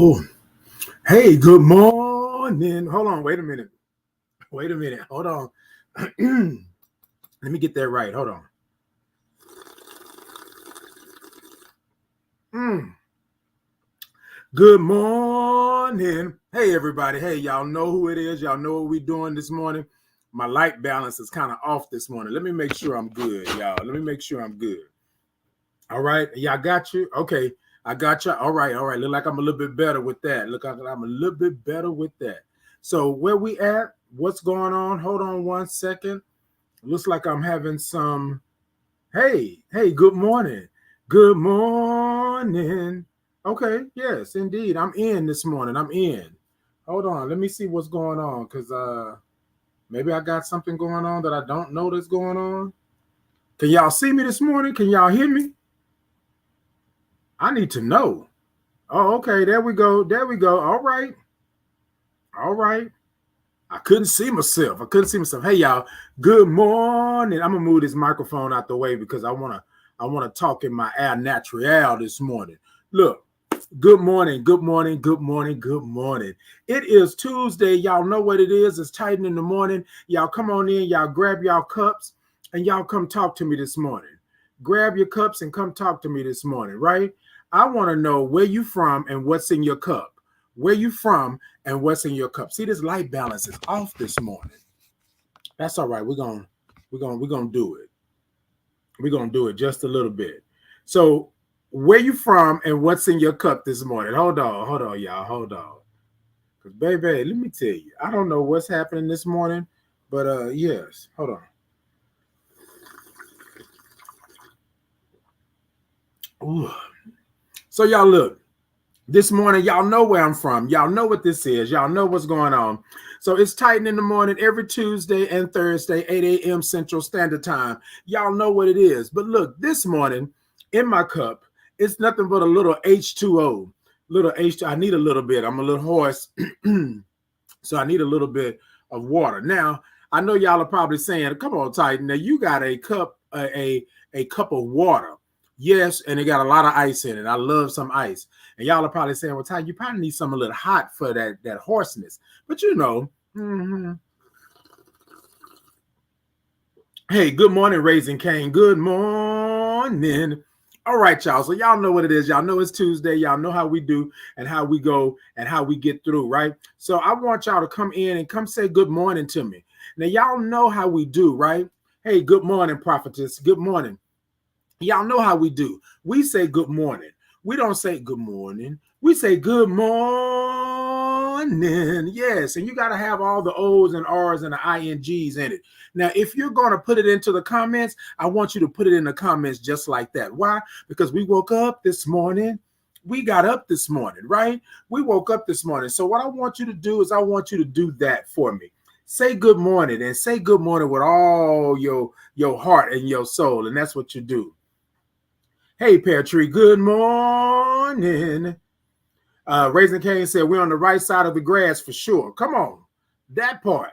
Oh, hey, good morning. Hold on, wait a minute. Hold on. Let me get that right. Hold on. Good morning. Hey, everybody. Hey, y'all know who it is. Y'all know what we're doing this morning. My light balance is kind of off this morning. Let me make sure I'm good, y'all. Let me make sure I'm good. All right. Y'all got you? Okay. I got you. All right. Look like I'm a little bit better with that. Look like I'm a little bit better with that. So where we at? What's going on? Hold on one second. Looks like I'm having some. Hey, good morning. Good morning. Okay, yes, indeed. I'm in this morning. I'm in. Hold on. Let me see what's going on because maybe I got something going on that I don't know that's going on. Can y'all see me this morning? Can y'all hear me? I need to know. Oh, okay. There we go. All right. I couldn't see myself. Hey, y'all. Good morning. I'm gonna move this microphone out the way because I wanna talk in my air natural this morning. Look. Good morning. It is Tuesday. Y'all know what it is. It's Titan in the morning. Y'all come on in. Y'all grab y'all cups and y'all come talk to me this morning. Grab your cups and come talk to me this morning, right? I want to know where you from and what's in your cup. Where you from and what's in your cup. See, this light balance is off this morning. That's all right. We're gonna do it. We're gonna do it just a little bit. So where you from and what's in your cup this morning? Hold on, y'all. Hold on. Because, baby, let me tell you, I don't know what's happening this morning, but yes. Hold on. Ooh. So, y'all look, this morning, y'all know where I'm from. Y'all know what this is. Y'all know what's going on. So it's Titan in the morning every Tuesday and Thursday, 8 a.m. Central Standard Time. Y'all know what it is. But look, this morning in my cup, it's nothing but a little H2O. I need a little bit. I'm a little hoarse. So I need a little bit of water. Now, I know y'all are probably saying, come on, Titan. Now you got a cup, a cup of water. Yes, and it got a lot of ice in it. I love some ice. And y'all are probably saying, well, Titan, you probably need something a little hot for that hoarseness. But you know. Hey, good morning, Raising Cane. Good morning. All right, y'all. So y'all know what it is. Y'all know it's Tuesday. Y'all know how we do and how we go and how we get through, right? So I want y'all to come in and come say good morning to me. Now, y'all know how we do, right? Hey, good morning, prophetess. Good morning. Y'all know how we do. We say good morning. We don't say good morning. We say good morning. Yes, and you got to have all the O's and R's and the INGs in it. Now, if you're going to put it into the comments, I want you to put it in the comments just like that. Why? Because we woke up this morning. We got up this morning, right? We woke up this morning. So what I want you to do is I want you to do that for me. Say good morning and say good morning with all your heart and your soul. And that's what you do. Hey, Pear Tree, good morning. Raising Cane said, we're on the right side of the grass for sure. Come on. That part.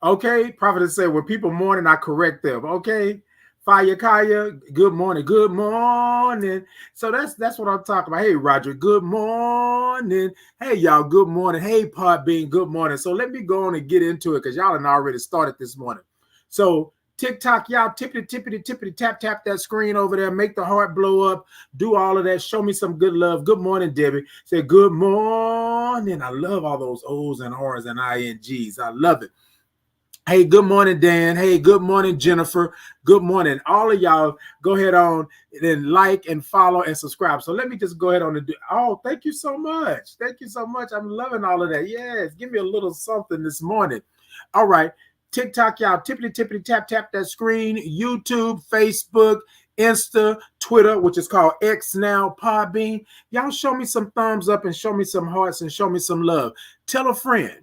Okay. Prophet said, when people mourning, I correct them. Okay. Fire Kaya, good morning. Good morning. So that's what I'm talking about. Hey, Roger, good morning. Hey, y'all, good morning. Hey, Podbean, good morning. So let me go on and get into it because y'all have already started this morning. So TikTok, y'all, tippity, tap that screen over there. Make the heart blow up. Do all of that. Show me some good love. Good morning, Debbie. Say good morning. I love all those O's and R's and INGs. I love it. Hey, good morning, Dan. Hey, good morning, Jennifer. Good morning. All of y'all, go ahead on and like and follow and subscribe. So let me just go ahead on and do. Oh, thank you so much. I'm loving all of that. Yes, give me a little something this morning. All right. TikTok, y'all, tippity, tap that screen. YouTube, Facebook, Insta, Twitter, which is called X now, Podbean. Y'all show me some thumbs up and show me some hearts and show me some love. Tell a friend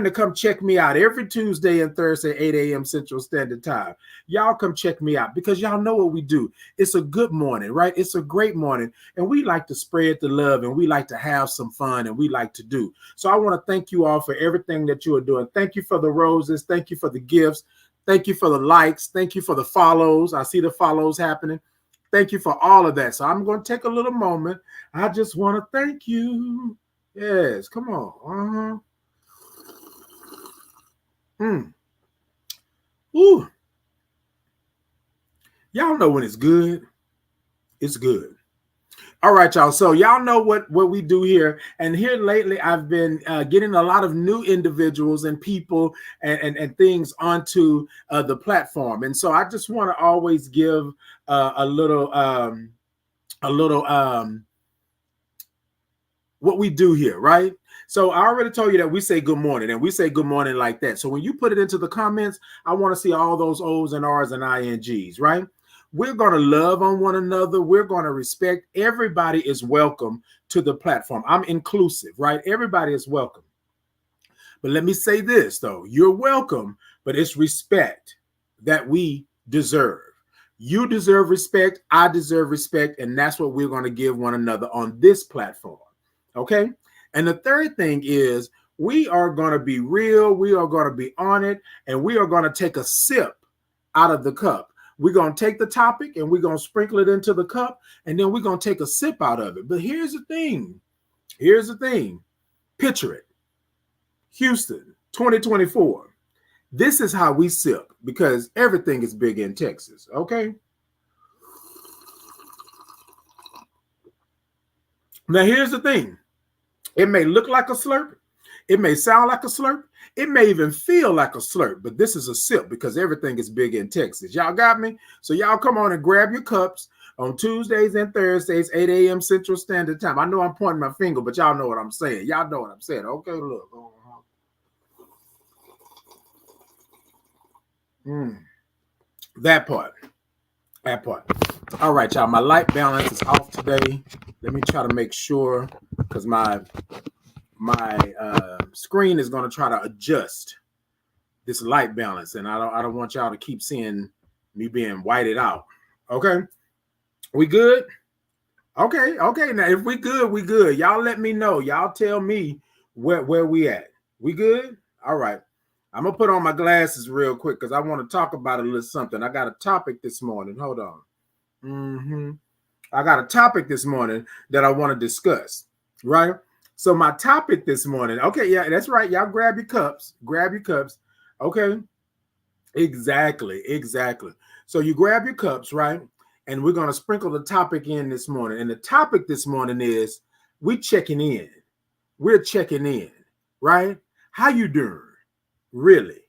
to come check me out every Tuesday and Thursday, 8 a.m. Central Standard Time. Y'all come check me out because y'all know what we do. It's a good morning, right? It's a great morning. And we like to spread the love and we like to have some fun and we like to do. So I want to thank you all for everything that you are doing. Thank you for the roses. Thank you for the gifts. Thank you for the likes. Thank you for the follows. I see the follows happening. thank you for all of that. So I'm going to take a little moment. I just want to thank you. Yes, come on. Ooh. Y'all know when it's good, it's good. All right, y'all. So y'all know what we do here. And here lately, I've been getting a lot of new individuals and people and things onto the platform. And so I just want to always give a little what we do here, right? So I already told you that we say good morning, and we say good morning like that. So when you put it into the comments, I want to see all those O's and R's and INGs, right? We're going to love on one another. We're going to respect. Everybody is welcome to the platform. I'm inclusive, right? Everybody is welcome. But let me say this, though. You're welcome, but it's respect that we deserve. You deserve respect. I deserve respect. And that's what we're going to give one another on this platform. Okay? And the third thing is we are going to be real. We are going to be on it. And we are going to take a sip out of the cup. We're going to take the topic and we're going to sprinkle it into the cup. And then we're going to take a sip out of it. But here's the thing. Here's the thing. Picture it. Houston, 2024. This is how we sip because everything is big in Texas. Okay? Now, here's the thing. It may look like a slurp. It may sound like a slurp. It may even feel like a slurp, but this is a sip because everything is big in Texas. Y'all got me? So y'all come on and grab your cups on Tuesdays and Thursdays, 8 a.m. Central Standard Time. I know I'm pointing my finger, but y'all know what I'm saying. Y'all know what I'm saying. Okay, look. That part. That part. All right, y'all. My light balance is off today. Let me try to make sure because my screen is going to try to adjust this light balance, and I don't want y'all to keep seeing me being whited out. Okay, we good? Okay. Now, if we good, we good. Y'all let me know. Y'all tell me where we at. We good? All right. I'm gonna put on my glasses real quick because I want to talk about a little something. I got a topic this morning. Hold on. I got a topic this morning that I want to discuss. Right. So my topic this morning. Okay, yeah, that's right. Y'all grab your cups. Grab your cups. Okay. Exactly. So you grab your cups, right? And we're going to sprinkle the topic in this morning. And the topic this morning is we checking in. We're checking in, right? How you doing? Really?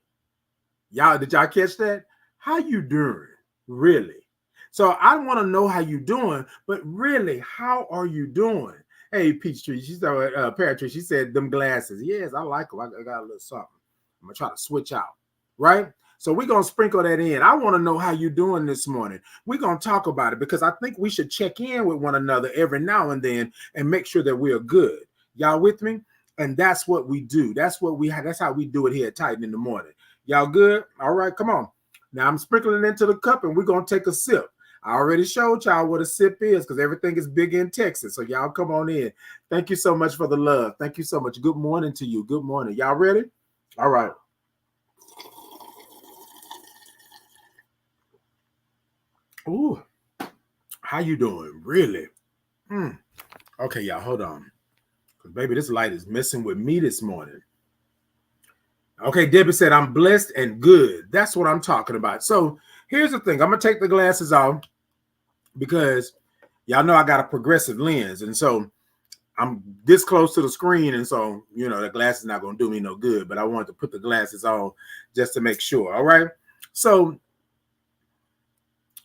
Y'all, did y'all catch that? How you doing? Really? So I want to know how you doing, but really, how are you doing? Hey, Peachtree, she said, Peartree, she said, them glasses. Yes, I like them. I got a little something. I'm going to try to switch out, right? So we're going to sprinkle that in. I want to know how you're doing this morning. We're going to talk about it because I think we should check in with one another every now and then and make sure that we're good. Y'all with me? And that's what we do. That's how we do it here at Titan in the morning. Y'all good? All right, come on. Now I'm sprinkling it into the cup and we're going to take a sip. I already showed y'all what a sip is because everything is big in Texas. So y'all come on in. Thank you so much for the love. Thank you so much. Good morning to you. Good morning. Y'all ready? All right. Ooh, how you doing? Really? Okay, y'all, hold on. Because, baby, this light is messing with me this morning. Okay, Debbie said, I'm blessed and good. That's what I'm talking about. So here's the thing. I'm going to take the glasses off because y'all know I got a progressive lens. And so I'm this close to the screen. And so, the glass is not going to do me no good. But I wanted to put the glasses on just to make sure. All right. So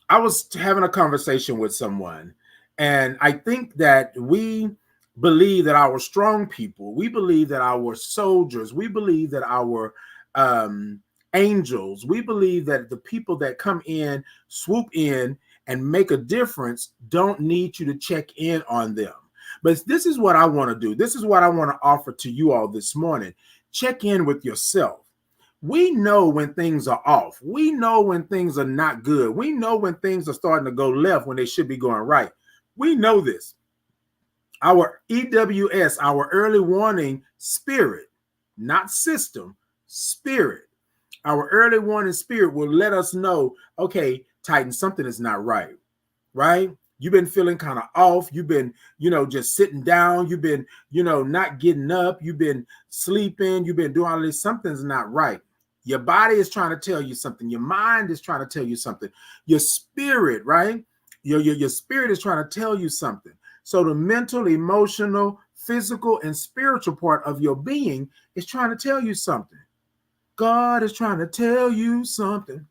I was having a conversation with someone. And I think that we believe that our strong people, we believe that our soldiers, we believe that our angels, we believe that the people that come in, swoop in, and make a difference don't need you to check in on them. But this is what I want to do. This is what I want to offer to you all this morning. Check in with yourself. We know when things are off. We know when things are not good. We know when things are starting to go left when they should be going right. We know this. Our EWS, our early warning spirit, not system, spirit. Our early warning spirit will let us know, okay, Titan, something is not right. right? You've been feeling kind of off. You've been, just sitting down. You've been, not getting up. You've been sleeping. You've been doing all this. Something's not right. Your body is trying to tell you something. Your mind is trying to tell you something. Your spirit, right? Your spirit is trying to tell you something. So the mental, emotional, physical, and spiritual part of your being is trying to tell you something. God is trying to tell you something.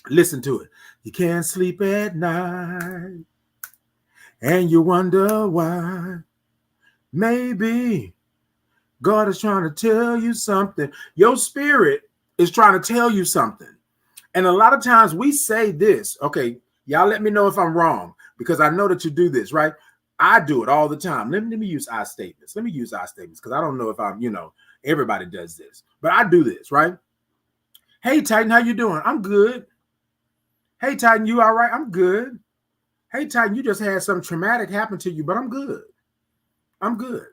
Listen to it. You can't sleep at night and you wonder why. Maybe God is trying to tell you something. Your spirit is trying to tell you something. And a lot of times we say this, okay, y'all let me know if I'm wrong, because I know that you do this, right? I do it all the time. Let me use I statements. Let me use I statements because I don't know if I'm, everybody does this, but I do this, right? Hey, Titan, how you doing? I'm good. Hey, Titan, you all right? I'm good. Hey, Titan, you just had something traumatic happen to you, but I'm good. I'm good.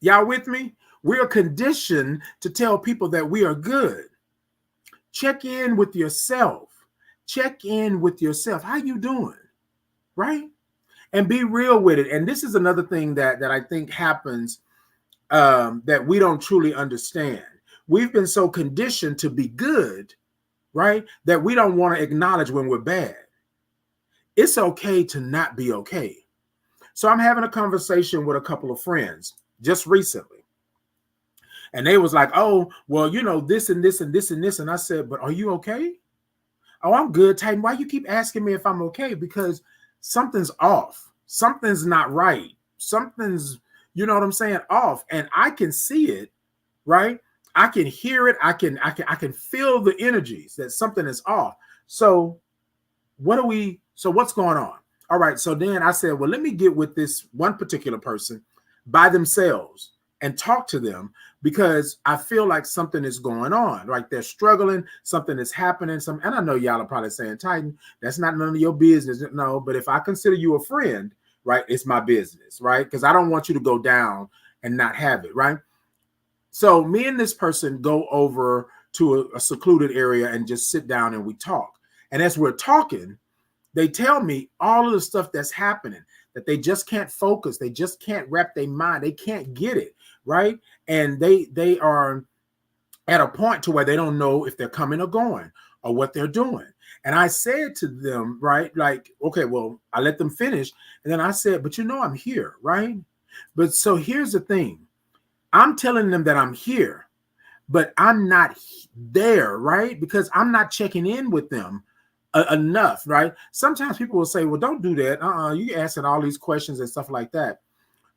Y'all with me? We are conditioned to tell people that we are good. Check in with yourself. Check in with yourself. How you doing? Right? And be real with it. And this is another thing that I think happens that we don't truly understand. We've been so conditioned to be good, right, that we don't want to acknowledge when we're bad. It's okay to not be okay. So I'm having a conversation with a couple of friends just recently. And they was like, oh, well, this and this and this and this. And I said, but are you okay? Oh, I'm good, Titan. Why you keep asking me if I'm okay? Because something's off. Something's not right. Something's, off. And I can see it, right? I can hear it. I can feel the energies that something is off. So what's going on? All right. So then I said, well, let me get with this one particular person by themselves and talk to them, because I feel like something is going on. Like they're struggling, something is happening. And I know y'all are probably saying, Titan, that's not none of your business. No, but if I consider you a friend, right, it's my business, right? Because I don't want you to go down and not have it, right? So me and this person go over to a secluded area and just sit down and we talk. And as we're talking, they tell me all of the stuff that's happening, that they just can't focus. They just can't wrap their mind. They can't get it, right? And they are at a point to where they don't know if they're coming or going or what they're doing. And I said to them, right, like, okay, well, I let them finish. And then I said, but I'm here, right? But so here's the thing. I'm telling them that I'm here, but I'm not there, right? Because I'm not checking in with them enough, right? Sometimes people will say, well, don't do that. You asking all these questions and stuff like that.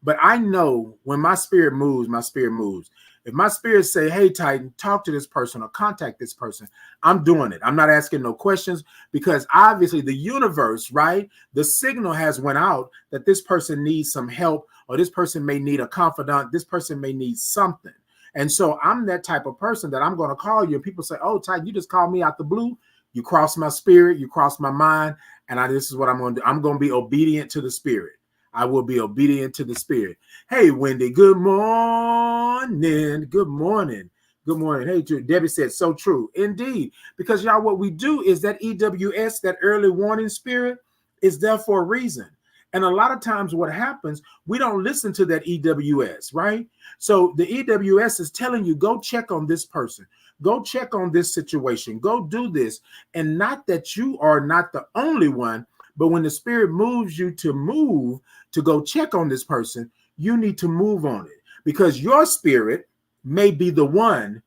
But I know when my spirit moves, my spirit moves. If my spirit say, hey, Titan, talk to this person or contact this person, I'm doing it. I'm not asking no questions, because obviously the universe, right? The signal has went out that this person needs some help, or this person may need a confidant. This person may need something. And so I'm that type of person that I'm going to call you. And people say, oh, Titan, you just called me out the blue. You cross my spirit, you cross my mind. And this is what I'm going to do. I'm going to be obedient to the spirit. I will be obedient to the spirit. Hey, Wendy, good morning. Good morning. Good morning. Hey, Debbie said, so true. Indeed. Because y'all, what we do is that EWS, that early warning spirit, is there for a reason. And a lot of times what happens, we don't listen to that EWS, right? So the EWS is telling you, go check on this person. Go check on this situation. Go do this. And not that you are not the only one, but when the spirit moves you to go check on this person, you need to move on it, because your spirit may be the one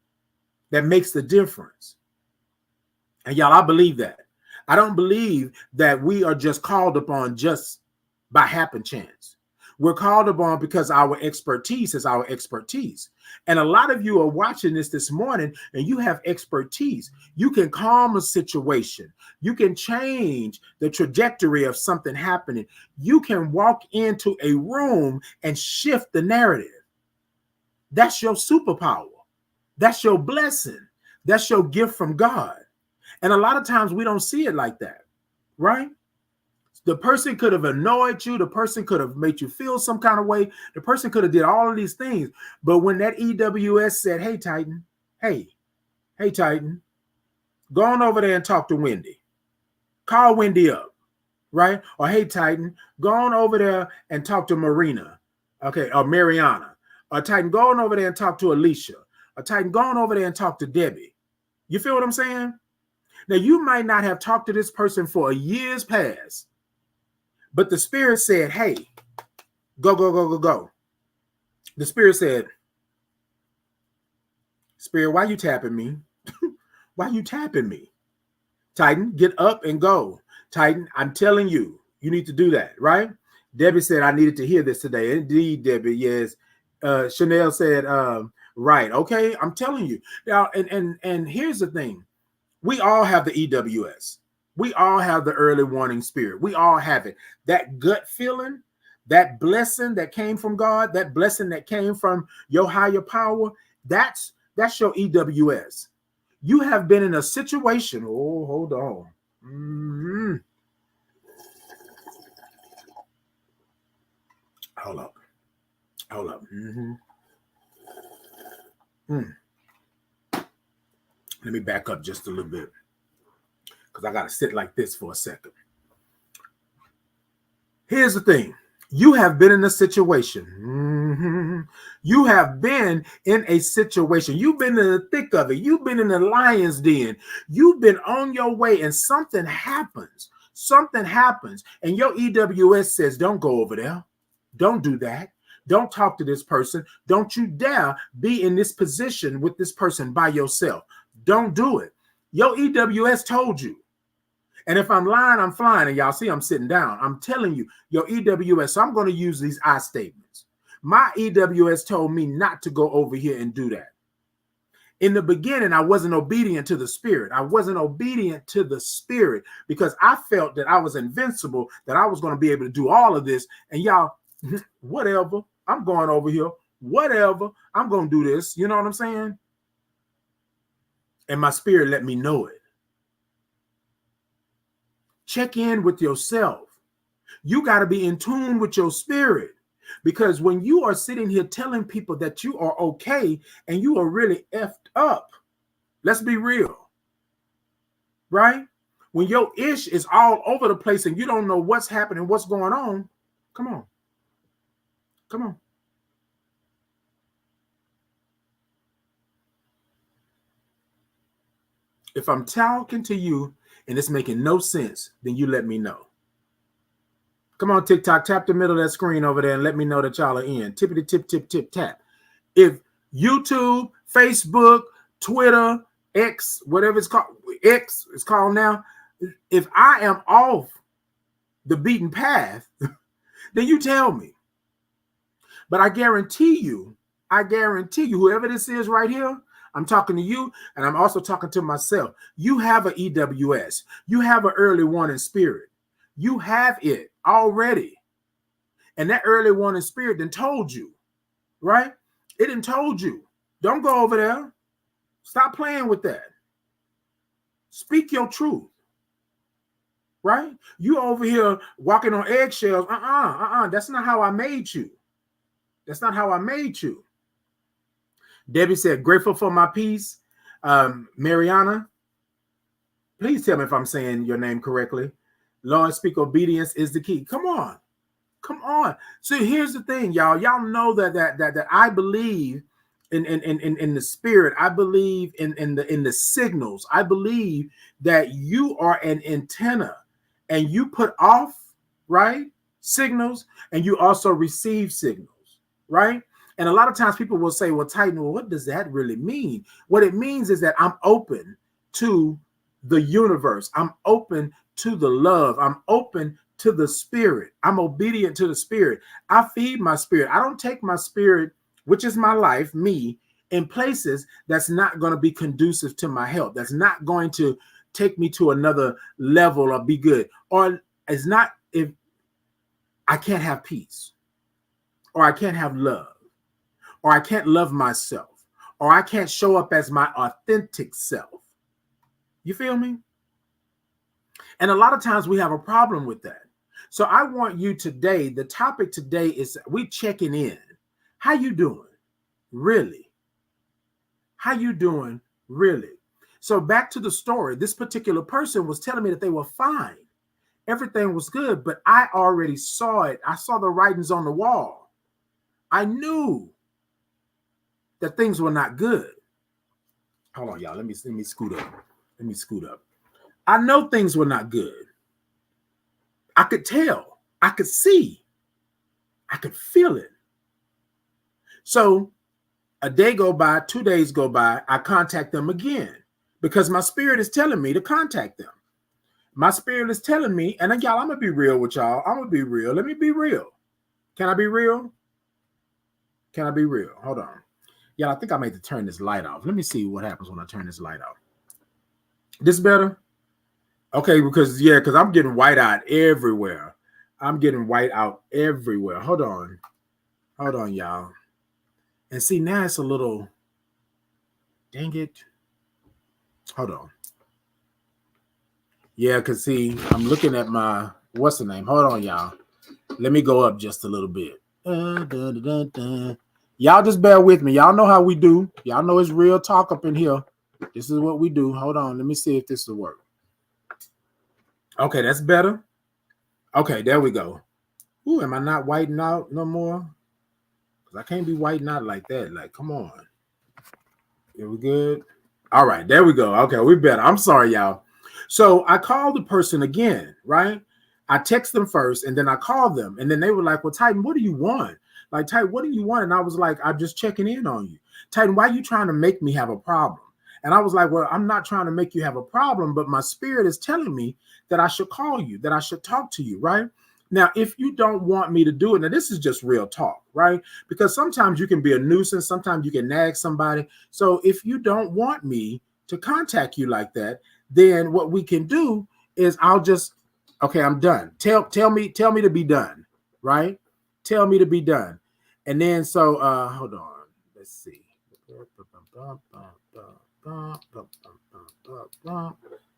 that makes the difference. And y'all, I believe that. I don't believe that we are just called upon just by happen chance. We're called upon because our expertise is our expertise. And a lot of you are watching this morning and you have expertise. You can calm a situation. You can change the trajectory of something happening. You can walk into a room and shift the narrative. That's your superpower. That's your blessing. That's your gift from God. And a lot of times we don't see it like that, right? The person could have annoyed you. The person could have made you feel some kind of way. The person could have did all of these things. But when that EWS said, hey, Titan, hey, Titan, go on over there and talk to Wendy. Call Wendy up. right? Or hey, Titan, go on over there and talk to Marina, okay, or Mariana. Or Titan, go on over there and talk to Alicia. Or Titan, go on over there and talk to Debbie. You feel what I'm saying? Now, you might not have talked to this person for a year's past, but the Spirit said, hey, go, go, go, go, go. The Spirit said, Spirit, why you tapping me? Why you tapping me? Titan, get up and go. Titan, I'm telling you, you need to do that, right? Debbie said, I needed to hear this today. Indeed, Debbie, yes. Chanel said, right. Okay, I'm telling you. Now, and here's the thing. We all have the EWS. We all have the early warning spirit. We all have it. That gut feeling, that blessing that came from God, that blessing that came from your higher power, that's your EWS. You have been in a situation. Oh, hold on. Mm-hmm. Hold up. Hold up. Mm-hmm. Let me back up just a little bit because I got to sit like this for a second. Here's the thing. You have been in a situation. Mm-hmm. You have been in a situation. You've been in the thick of it. You've been in the lion's den. You've been on your way and something happens. Something happens. And your EWS says, don't go over there. Don't do that. Don't talk to this person. Don't you dare be in this position with this person by yourself. Don't do it. Your EWS told you. And if I'm lying, I'm flying. And y'all see I'm sitting down. I'm telling you, your EWS. So I'm going to use these I statements. My EWS told me not to go over here and do that. In the beginning, I wasn't obedient to the Spirit. I wasn't obedient to the Spirit because I felt that I was invincible, that I was going to be able to do all of this. And y'all, whatever, I'm going over here. Whatever, I'm going to do this. You know what I'm saying? And my spirit let me know it. Check in with yourself. You got to be in tune with your spirit, because when you are sitting here telling people that you are okay and you are really effed up, let's be real, right? When your ish is all over the place and you don't know what's happening, what's going on, come on. Come on. If I'm talking to you and it's making no sense, then you let me know. Come on, TikTok, tap the middle of that screen over there and let me know that y'all are in. Tippity tip, tip, tip, tap. If YouTube, Facebook, Twitter, X, whatever it's called, X is called now, if I am off the beaten path, then you tell me. But I guarantee you, whoever this is right here, I'm talking to you, and I'm also talking to myself. You have an EWS. You have an early warning spirit. You have it already. And that early warning spirit then told you, right? It done told you, don't go over there. Stop playing with that. Speak your truth, right? You over here walking on eggshells. That's not how I made you. That's not how I made you. Debbie said, grateful for my peace. Mariana, please tell me if I'm saying your name correctly. Lord, speak obedience is the key. Come on. Come on. So here's the thing, y'all. Y'all know that I believe in the spirit. I believe in the signals. I believe that you are an antenna and you put off, right, signals, and you also receive signals, right? And a lot of times people will say, well, Titan, well, what does that really mean? What it means is that I'm open to the universe. I'm open to the love. I'm open to the spirit. I'm obedient to the spirit. I feed my spirit. I don't take my spirit, which is my life, me, in places that's not going to be conducive to my health. That's not going to take me to another level or be good. Or it's not, if I can't have peace, or I can't have love, or I can't love myself, or I can't show up as my authentic self. You feel me? And a lot of times we have a problem with that. So I want you today, the topic today is we checking in. How you doing? Really? How you doing? Really? So back to the story. This particular person was telling me that they were fine. Everything was good, but I already saw it. I saw the writings on the wall. I knew that things were not good. Hold on, y'all. Let me scoot up. Let me scoot up. I know things were not good. I could tell. I could see. I could feel it. So a day go by, 2 days go by, I contact them again because my spirit is telling me to contact them. My spirit is telling me, and y'all, I'm going to be real with y'all. I'm going to be real. Let me be real. Can I be real? Can I be real? Hold on. Y'all, I think I made to turn this light off. Let me see what happens when I turn this light off. This better? Okay, because I'm getting white out everywhere. I'm getting white out everywhere. Hold on. Hold on, y'all. And see, now it's a little, dang it. Hold on. Yeah, because see, I'm looking at my, what's the name? Hold on, y'all. Let me go up just a little bit. Y'all just bear with me. Y'all know how we do. Y'all know it's real talk up in here. This is what we do. Hold on. Let me see if this will work. Okay, that's better. Okay, there we go. Ooh, am I not whiting out no more? Because I can't be whiting out like that. Like, come on. Here we good? All right, there we go. Okay, we better. I'm sorry, y'all. So I called the person again, right? I text them first, and then I called them, and then they were like, well, Titan, what do you want? Like, Titan, what do you want? And I was like, I'm just checking in on you. Titan, why are you trying to make me have a problem? And I was like, well, I'm not trying to make you have a problem, but my spirit is telling me that I should call you, that I should talk to you, right? Now, if you don't want me to do it, now this is just real talk, right? Because sometimes you can be a nuisance, sometimes you can nag somebody. So if you don't want me to contact you like that, then what we can do is I'll just, okay, I'm done. Tell me to be done, right? Tell me to be done. And then so hold on. Let's see.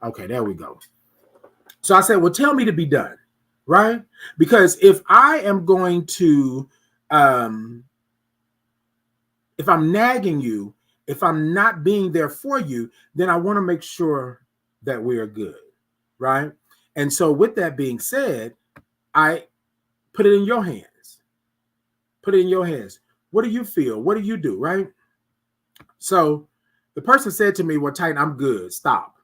Okay, there we go. So I said, well, tell me to be done, right? Because if I am going to, if I'm nagging you, if I'm not being there for you, then I want to make sure that we are good, right? And so with that being said, I put it in your hands. Put it in your hands. What do you feel? What do you do, right? So the person said to me, well, Titan, I'm good. Stop.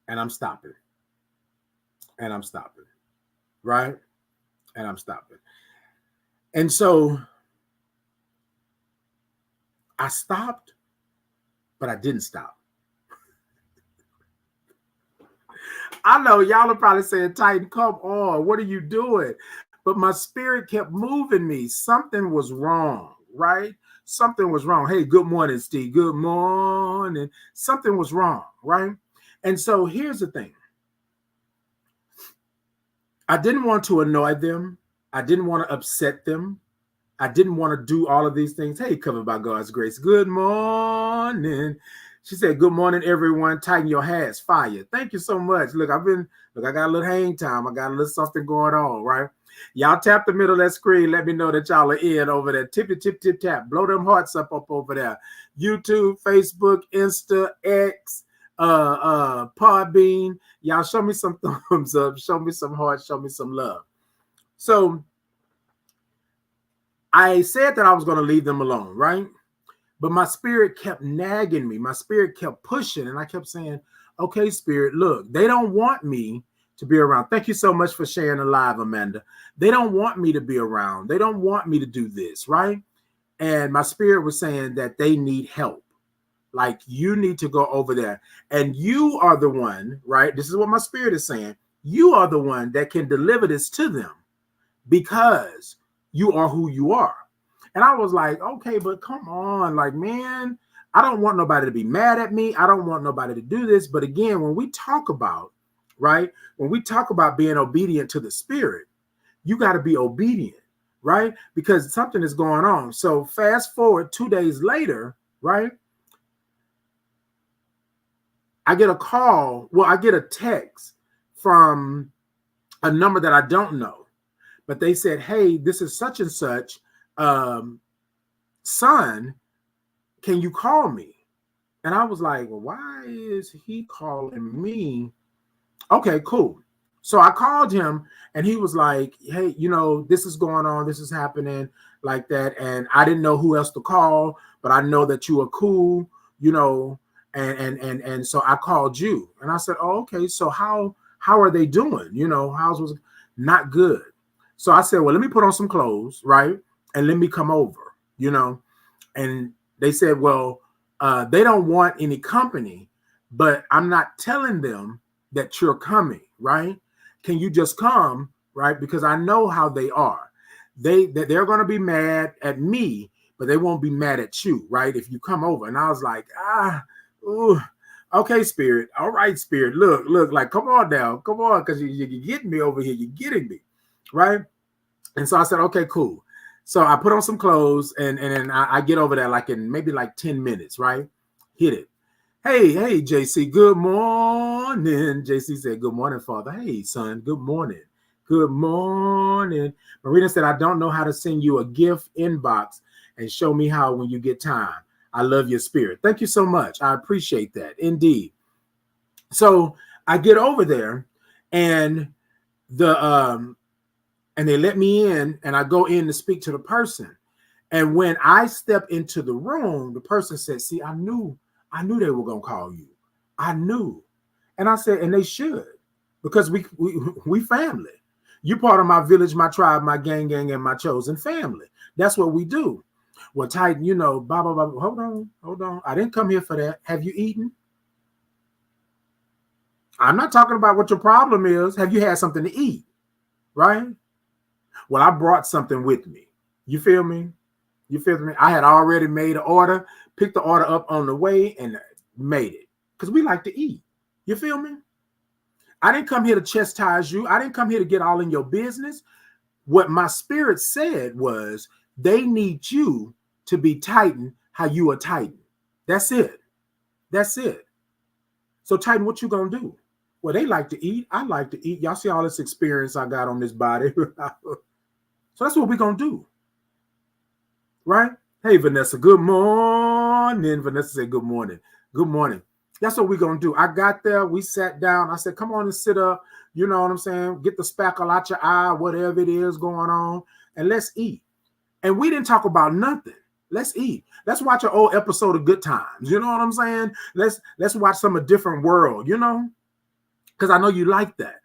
And I'm stopping. And I'm stopping, right? And I'm stopping. And so I stopped, but I didn't stop. I know y'all are probably saying, Titan, come on. What are you doing? But my spirit kept moving me. Something was wrong, right? Something was wrong. Hey, good morning, Steve. Good morning. Something was wrong, right? And so here's the thing. I didn't want to annoy them. I didn't want to upset them. I didn't want to do all of these things. Hey, covered by God's grace. Good morning. She said, good morning, everyone. Tighten your hats. Fire. Thank you so much. Look, I got a little hang time. I got a little something going on, right? Y'all tap the middle of that screen. Let me know that y'all are in over there. Tip, tip, tip, tap. Blow them hearts up over there. YouTube, Facebook, Insta, X, Podbean. Y'all show me some thumbs up. Show me some hearts. Show me some love. So I said that I was going to leave them alone, right? But my spirit kept nagging me. My spirit kept pushing. And I kept saying, okay, spirit, look, they don't want me to be around. Thank you so much for sharing the live, Amanda. They don't want me to be around. They don't want me to do this, right? And my spirit was saying that they need help. Like, you need to go over there. And you are the one, right? This is what my spirit is saying. You are the one that can deliver this to them because you are who you are. And I was like, okay, but come on. Like, man, I don't want nobody to be mad at me. I don't want nobody to do this. But again, when we talk about, right, when we talk about being obedient to the spirit, you got to be obedient, right? Because something is going on. So fast forward 2 days later, right? I get a call. Well, I get a text from a number that I don't know. But they said, hey, this is such and such. Son, can you call me? And I was like, well, why is he calling me? Okay, cool. So I called him and he was like, hey, this is going on. This is happening like that. And I didn't know who else to call, but I know that you are cool, and so I called you and I said, oh, okay. So how are they doing? How's was not good. So I said, well, let me put on some clothes, right? And let me come over, and they said, well, they don't want any company, but I'm not telling them that you're coming, right? Can you just come, right? Because I know how they are. They're going to be mad at me, but they won't be mad at you, right? If you come over. And I was like, ooh, okay, Spirit. All right, Spirit. Look, like, come on now. Come on, because you're getting me over here. You're getting me, right? And so I said, okay, cool. So I put on some clothes and then I get over there like in maybe like 10 minutes, right? Hit it. Hey, JC, good morning. JC said, good morning, Father. Hey, son, good morning. Good morning. Marina said, I don't know how to send you a gift inbox and show me how when you get time. I love your spirit. Thank you so much. I appreciate that. Indeed. So I get over there and and they let me in and I go in to speak to the person. And when I step into the room, the person said, see, I knew they were going to call you. I knew. And I said, and they should, because we family. You're part of my village, my tribe, my gang, and my chosen family. That's what we do. Well, Titan, blah, blah, blah. Hold on. I didn't come here for that. Have you eaten? I'm not talking about what your problem is. Have you had something to eat? Right? Well, I brought something with me. You feel me? You feel me? I had already made an order, picked the order up on the way and made it because we like to eat. You feel me? I didn't come here to chastise you. I didn't come here to get all in your business. What my spirit said was they need you to be Titan how you are Titan. That's it. That's it. So Titan, what you going to do? Well, they like to eat. I like to eat. Y'all see all this experience I got on this body. So that's what we're going to do. Right? Hey, Vanessa, good morning. Vanessa said, good morning. Good morning. That's what we're going to do. I got there. We sat down. I said, come on and sit up. You know what I'm saying? Get the spackle out your eye, whatever it is going on, and let's eat. And we didn't talk about nothing. Let's eat. Let's watch an old episode of Good Times. You know what I'm saying? Let's watch some A Different World, because I know you like that.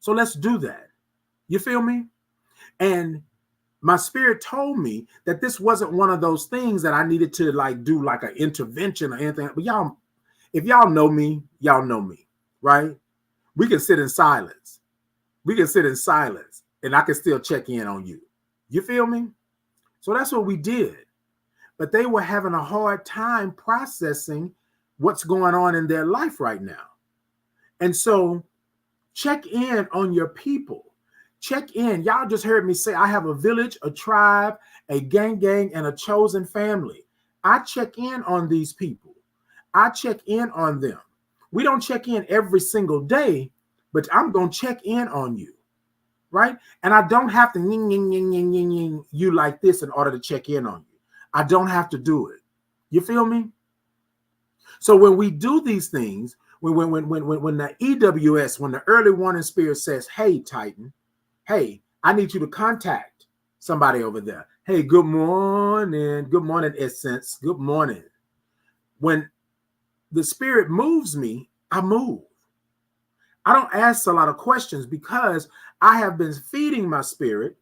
So let's do that. You feel me? And my spirit told me that this wasn't one of those things that I needed to do like an intervention or anything. But y'all, if y'all know me, right? We can sit in silence. We can sit in silence and I can still check in on you. You feel me? So that's what we did. But they were having a hard time processing what's going on in their life right now. And so check in on your people. Check in. Y'all just heard me say I have a village, a tribe, a gang, and a chosen family. I check in on these people. I check in on them. We don't check in every single day, but I'm going to check in on you, right? And I don't have to you like this in order to check in on you. I don't have to do it. You feel me? So when we do these things, when the EWS, when the early warning spirit says, hey, Titan, hey, I need you to contact somebody over there. Hey, good morning. Good morning, Essence. Good morning. When the spirit moves me, I move. I don't ask a lot of questions because I have been feeding my spirit,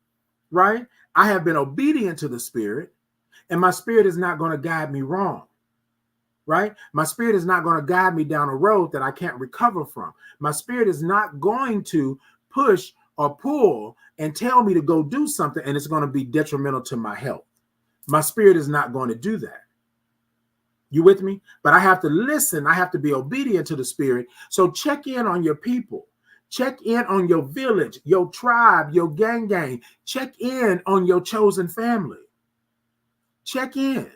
right? I have been obedient to the spirit, and my spirit is not going to guide me wrong, right? My spirit is not going to guide me down a road that I can't recover from. My spirit is not going to push or pull and tell me to go do something and it's going to be detrimental to my health. My spirit is not going to do that. You with me? But I have to listen. I have to be obedient to the spirit. So check in on your people. Check in on your village, your tribe, your gang. Check in on your chosen family. Check in.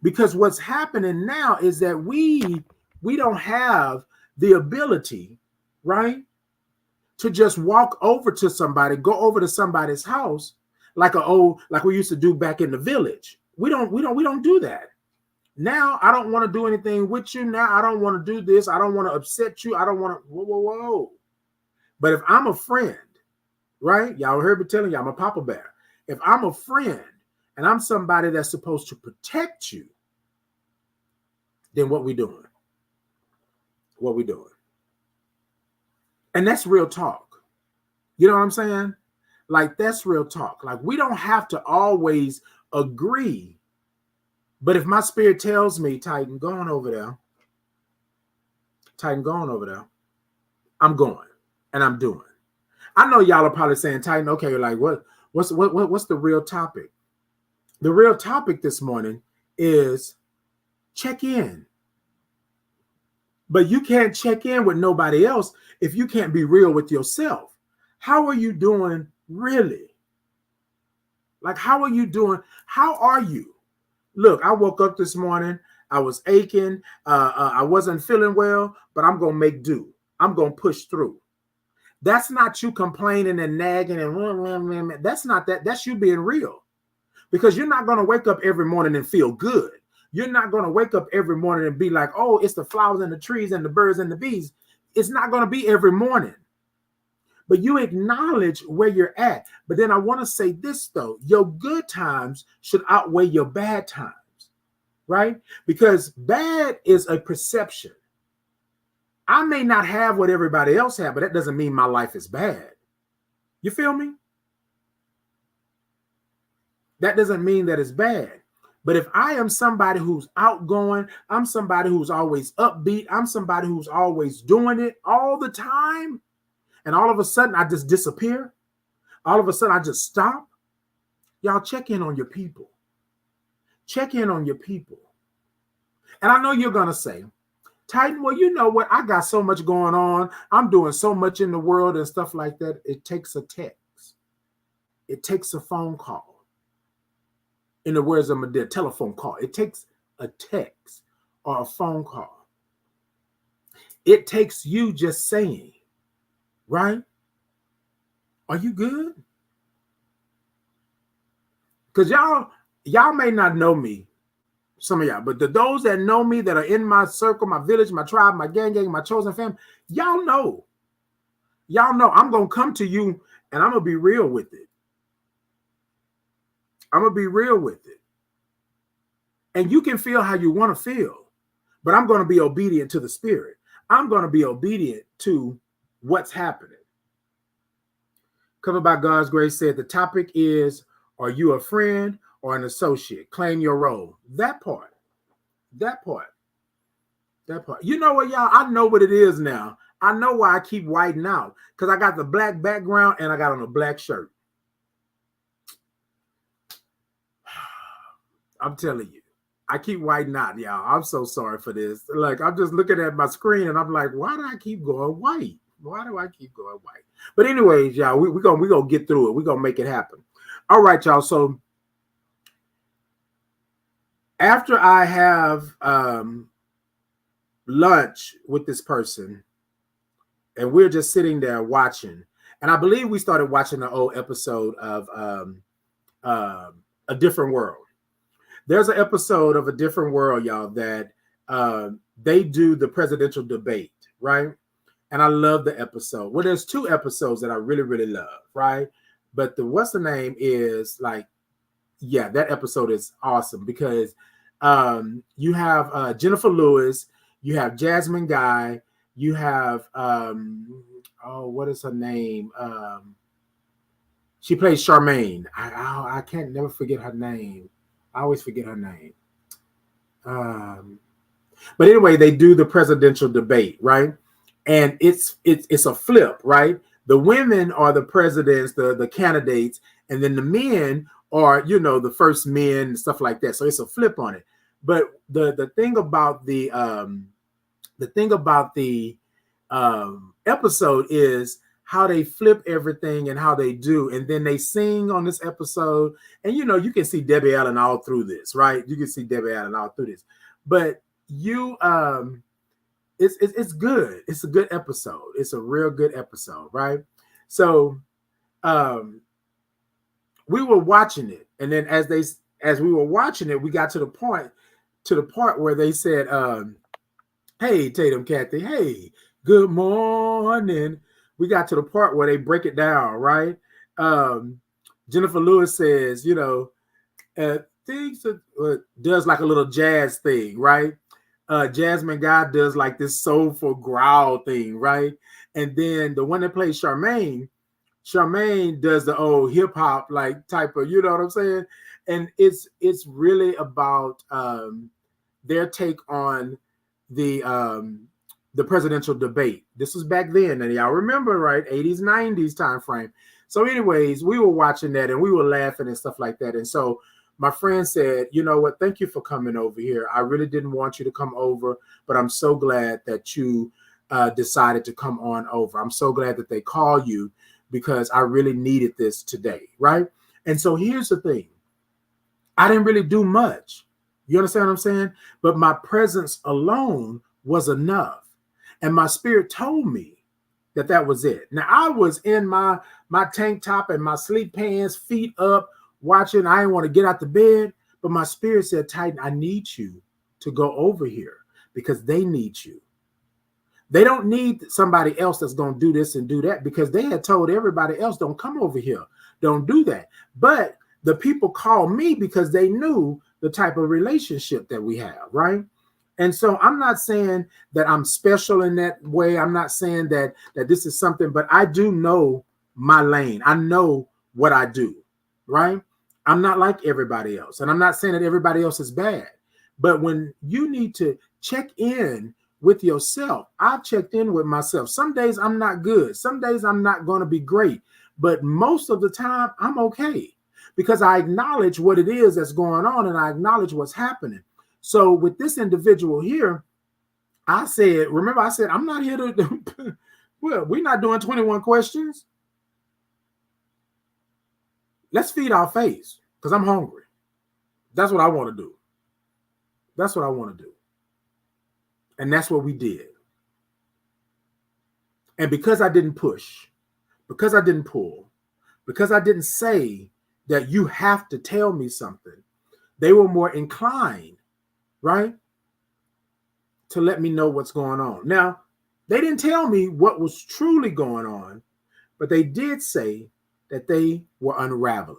Because what's happening now is that we don't have the ability, right, to just walk over to somebody, go over to somebody's house like we used to do back in the village. We don't do that. Now I don't want to do anything with you. Now I don't want to do this. I don't want to upset you. I don't want to. Whoa. But if I'm a friend, right? Y'all heard me telling you I'm a Papa Bear. If I'm a friend and I'm somebody that's supposed to protect you, then what we doing? What we doing? And that's real talk. You know what I'm saying? Like, that's real talk. Like, we don't have to always agree. But if my spirit tells me, Titan, go on over there. Titan, go on over there. I'm going and I'm doing. I know y'all are probably saying, Titan, okay, like what's the real topic? The real topic this morning is check in. But you can't check in with nobody else if you can't be real with yourself. How are you doing really? Like, how are you doing? How are you? Look, I woke up this morning. I was aching. I wasn't feeling well, but I'm going to make do. I'm going to push through. That's not you complaining and nagging and that's not that. That's you being real, because you're not going to wake up every morning and feel good. You're not going to wake up every morning and be like, oh, it's the flowers and the trees and the birds and the bees. It's not going to be every morning. But you acknowledge where you're at. But then I want to say this, though. Your good times should outweigh your bad times, right? Because bad is a perception. I may not have what everybody else has, but that doesn't mean my life is bad. You feel me? That doesn't mean that it's bad. But if I am somebody who's outgoing, I'm somebody who's always upbeat, I'm somebody who's always doing it all the time, and all of a sudden I just disappear, all of a sudden I just stop, y'all check in on your people. Check in on your people. And I know you're going to say, Titan, well, you know what? I got so much going on. I'm doing so much in the world and stuff like that. It takes a text. It takes a phone call. In the words of my telephone call. It takes a text or a phone call. It takes you just saying, right? Are you good? Because y'all may not know me, some of y'all, but those that know me, that are in my circle, my village, my tribe, my gang, my chosen family, y'all know. Y'all know I'm going to come to you and I'm going to be real with it. I'm going to be real with it. And you can feel how you want to feel, but I'm going to be obedient to the Spirit. I'm going to be obedient to what's happening. Covered by God's Grace said the topic is, are you a friend or an associate? Claim your role. That part. You know what, y'all? I know what it is now. I know why I keep whiting out, because I got the black background and I got on a black shirt. I'm telling you, I keep whiting out, y'all. I'm so sorry for this. Like, I'm just looking at my screen and I'm like, why do I keep going white? Why do I keep going white? But anyways, y'all, we're gonna get through it. We're gonna make it happen. All right, y'all. So after I have lunch with this person, and we're just sitting there watching, and I believe we started watching the old episode of A Different World. There's an episode of A Different World, y'all, that they do the presidential debate, right? And I love the episode. Well, there's two episodes that I really, really love, right? But the what's the name is like, yeah, that episode is awesome because you have Jennifer Lewis, you have Jasmine Guy, you have what is her name? She plays Charmaine. I can't never forget her name. I always forget her name. But anyway, they do the presidential debate, right? And it's a flip, right? The women are the presidents, the candidates, and then the men are, the first men and stuff like that. So it's a flip on it. But the thing about the episode is how they flip everything and how they do. And then they sing on this episode. And, you can see Debbie Allen all through this, right? You can see Debbie Allen all through this. But it's good. It's a good episode. It's a real good episode, right? So we were watching it. And then as we were watching it, we got to the part where they said, hey, Tatum Kathy, hey, good morning. we got to the part where they break it down, right? Um, Jennifer Lewis says, things that does like a little jazz thing, right? Jasmine Guy does like this soulful growl thing, right? And then the one that plays Charmaine does the old hip hop like type of, you know what I'm saying? And it's really about their take on the presidential debate. This was back then, and y'all remember, right? 80s, 90s time frame. So, anyways, we were watching that and we were laughing and stuff like that. And so my friend said, you know what? Thank you for coming over here. I really didn't want you to come over, but I'm so glad that you decided to come on over. I'm so glad that they call you because I really needed this today, right? And so here's the thing. I didn't really do much. You understand what I'm saying? But my presence alone was enough. And my spirit told me that was it. Now, I was in my tank top and my sleep pants, feet up, watching. I didn't want to get out the bed, but my spirit said, Titan, I need you to go over here because they need you. They don't need somebody else that's going to do this and do that because they had told everybody else, don't come over here. Don't do that. But the people called me because they knew the type of relationship that we have, right? And so I'm not saying that I'm special in that way. I'm not saying that this is something, but I do know my lane. I know what I do, right? I'm not like everybody else. And I'm not saying that everybody else is bad. But when you need to check in with yourself, I've checked in with myself. Some days I'm not good. Some days I'm not going to be great. But most of the time, I'm okay because I acknowledge what it is that's going on and I acknowledge what's happening. So with this individual here, I said, remember I said, I'm not here to, well, we're not doing 21 questions. Let's feed our face because I'm hungry. That's what I want to do. That's what I want to do. And that's what we did. And because I didn't push, because I didn't pull, because I didn't say that you have to tell me something, they were more inclined, right, to let me know what's going on. Now, they didn't tell me what was truly going on, but they did say that they were unraveling.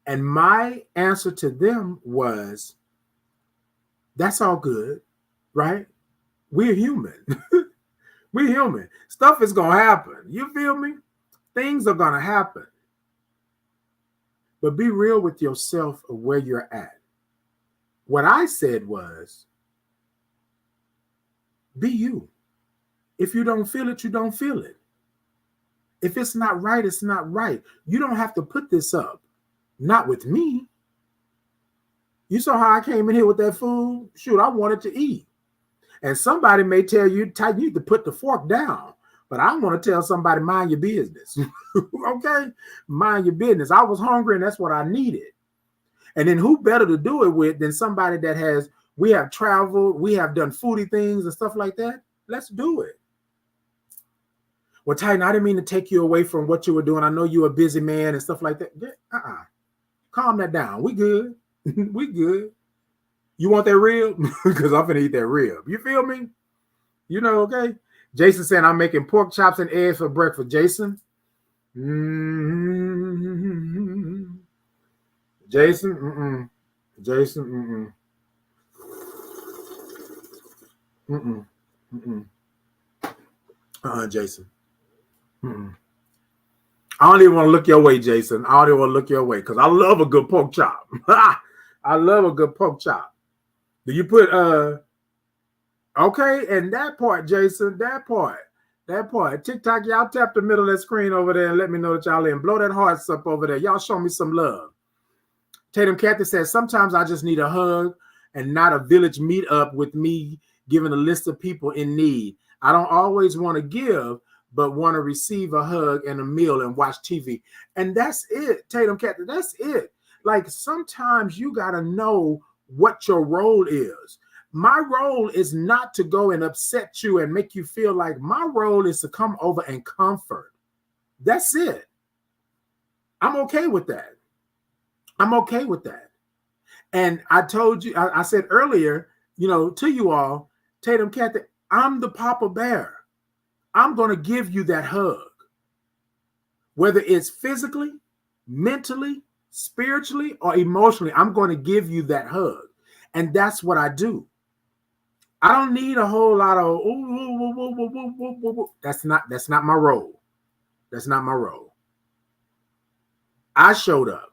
And my answer to them was, that's all good, right? We're human. We're human. Stuff is going to happen. You feel me? Things are going to happen. But be real with yourself of where you're at. What I said was, be you. If you don't feel it, you don't feel it. If it's not right, it's not right. You don't have to put this up. Not with me. You saw how I came in here with that food? Shoot, I wanted to eat. And somebody may tell you, Titan, you need to put the fork down. But I want to tell somebody, mind your business. Okay? Mind your business. I was hungry and that's what I needed. And then who better to do it with than somebody that we have traveled, we have done foodie things and stuff like that. Let's do it. Well, Titan, I didn't mean to take you away from what you were doing. I know you're a busy man and stuff like that. Calm that down. We good. We good. You want that rib? Because I'm finna eat that rib. You feel me? You know, okay? Jason saying I'm making pork chops and eggs for breakfast. Jason? Mm-hmm. Jason? Mm-mm. Jason? Mm-mm. Mm-mm. Mm-mm. Jason. Mm-mm. I don't even want to look your way, Jason. I don't even want to look your way because I love a good pork chop. I love a good pork chop. Do you put okay, and that part, Jason, that part. TikTok, y'all tap the middle of that screen over there and let me know that y'all in. Blow that hearts up over there. Y'all show me some love. Tatum Cathy says, sometimes I just need a hug and not a village meetup with me giving a list of people in need. I don't always want to give, but want to receive a hug and a meal and watch TV. And that's it, Tatum Cathy. That's it. Like sometimes you got to know what your role is. My role is not to go and upset you and make you feel like my role is to come over and comfort. That's it. I'm okay with that. I'm okay with that. And I told you, I said earlier, to you all, Tatum Cathy, I'm the Papa Bear. I'm going to give you that hug. Whether it's physically, mentally, spiritually, or emotionally, I'm going to give you that hug. And that's what I do. I don't need a whole lot of that's not my role. That's not my role. I showed up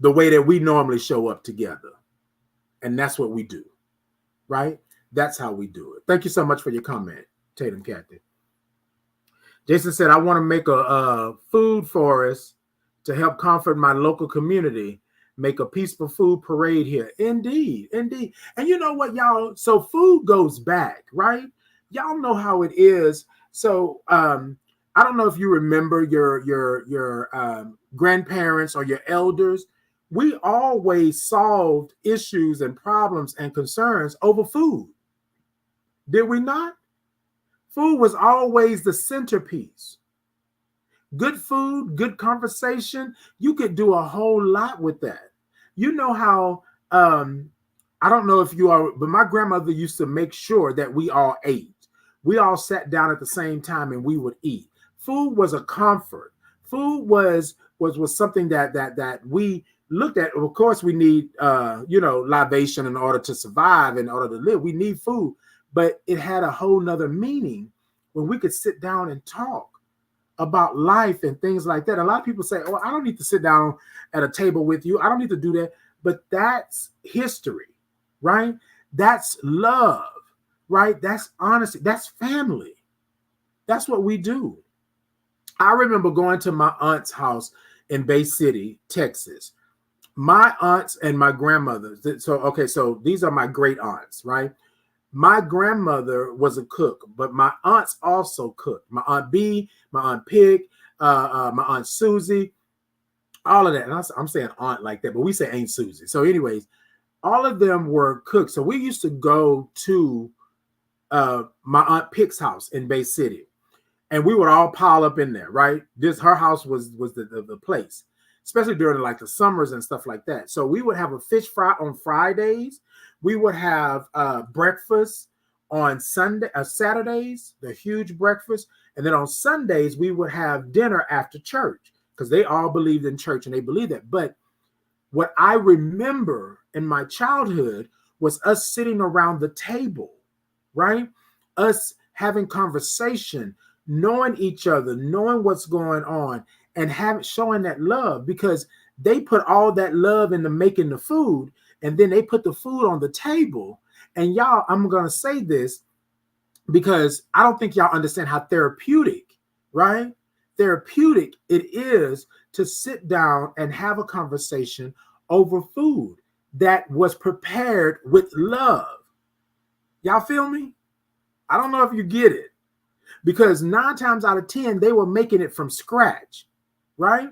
the way that we normally show up together. And that's what we do. Right? That's how we do it. Thank you so much for your comment, Tatum Cathy. Jason said, I want to make a food forest to help comfort my local community. Make a peaceful food parade here. Indeed, indeed. And you know what, y'all? So food goes back, right? Y'all know how it is. So I don't know if you remember your grandparents or your elders. We always solved issues and problems and concerns over food. Did we not? Food was always the centerpiece. Good food, good conversation. You could do a whole lot with that. You know how, I don't know if you are, but my grandmother used to make sure that we all ate. We all sat down at the same time and we would eat. Food was a comfort. Food was something that we looked at. Of course, we need, libation in order to survive, in order to live. We need food. But it had a whole nother meaning when we could sit down and talk about life and things like that. A lot of people say, oh, I don't need to sit down at a table with you. I don't need to do that. But that's history, right? That's love, right? That's honesty. That's family. That's what we do. I remember going to my aunt's house in Bay City, Texas. My aunts and my grandmothers. So these are my great aunts, right? My grandmother was a cook, but my aunts also cooked. My Aunt B, my Aunt Pig, my Aunt Susie, all of that. And I'm saying aunt like that, but we say Aunt Susie. So anyways, all of them were cooks. So we used to go to my Aunt Pig's house in Bay City, and we would all pile up in there, right? Her house was the place, especially during like the summers and stuff like that. So we would have a fish fry on Fridays. We would have breakfast on Saturdays, the huge breakfast. And then on Sundays, we would have dinner after church because they all believed in church and they believed that. But what I remember in my childhood was us sitting around the table, right? Us having conversation, knowing each other, knowing what's going on, and showing that love, because they put all that love into making the food. And then they put the food on the table. And y'all, I'm going to say this because I don't think y'all understand how therapeutic, right? Therapeutic it is to sit down and have a conversation over food that was prepared with love. Y'all feel me? I don't know if you get it. Because 9 times out of 10, they were making it from scratch, right?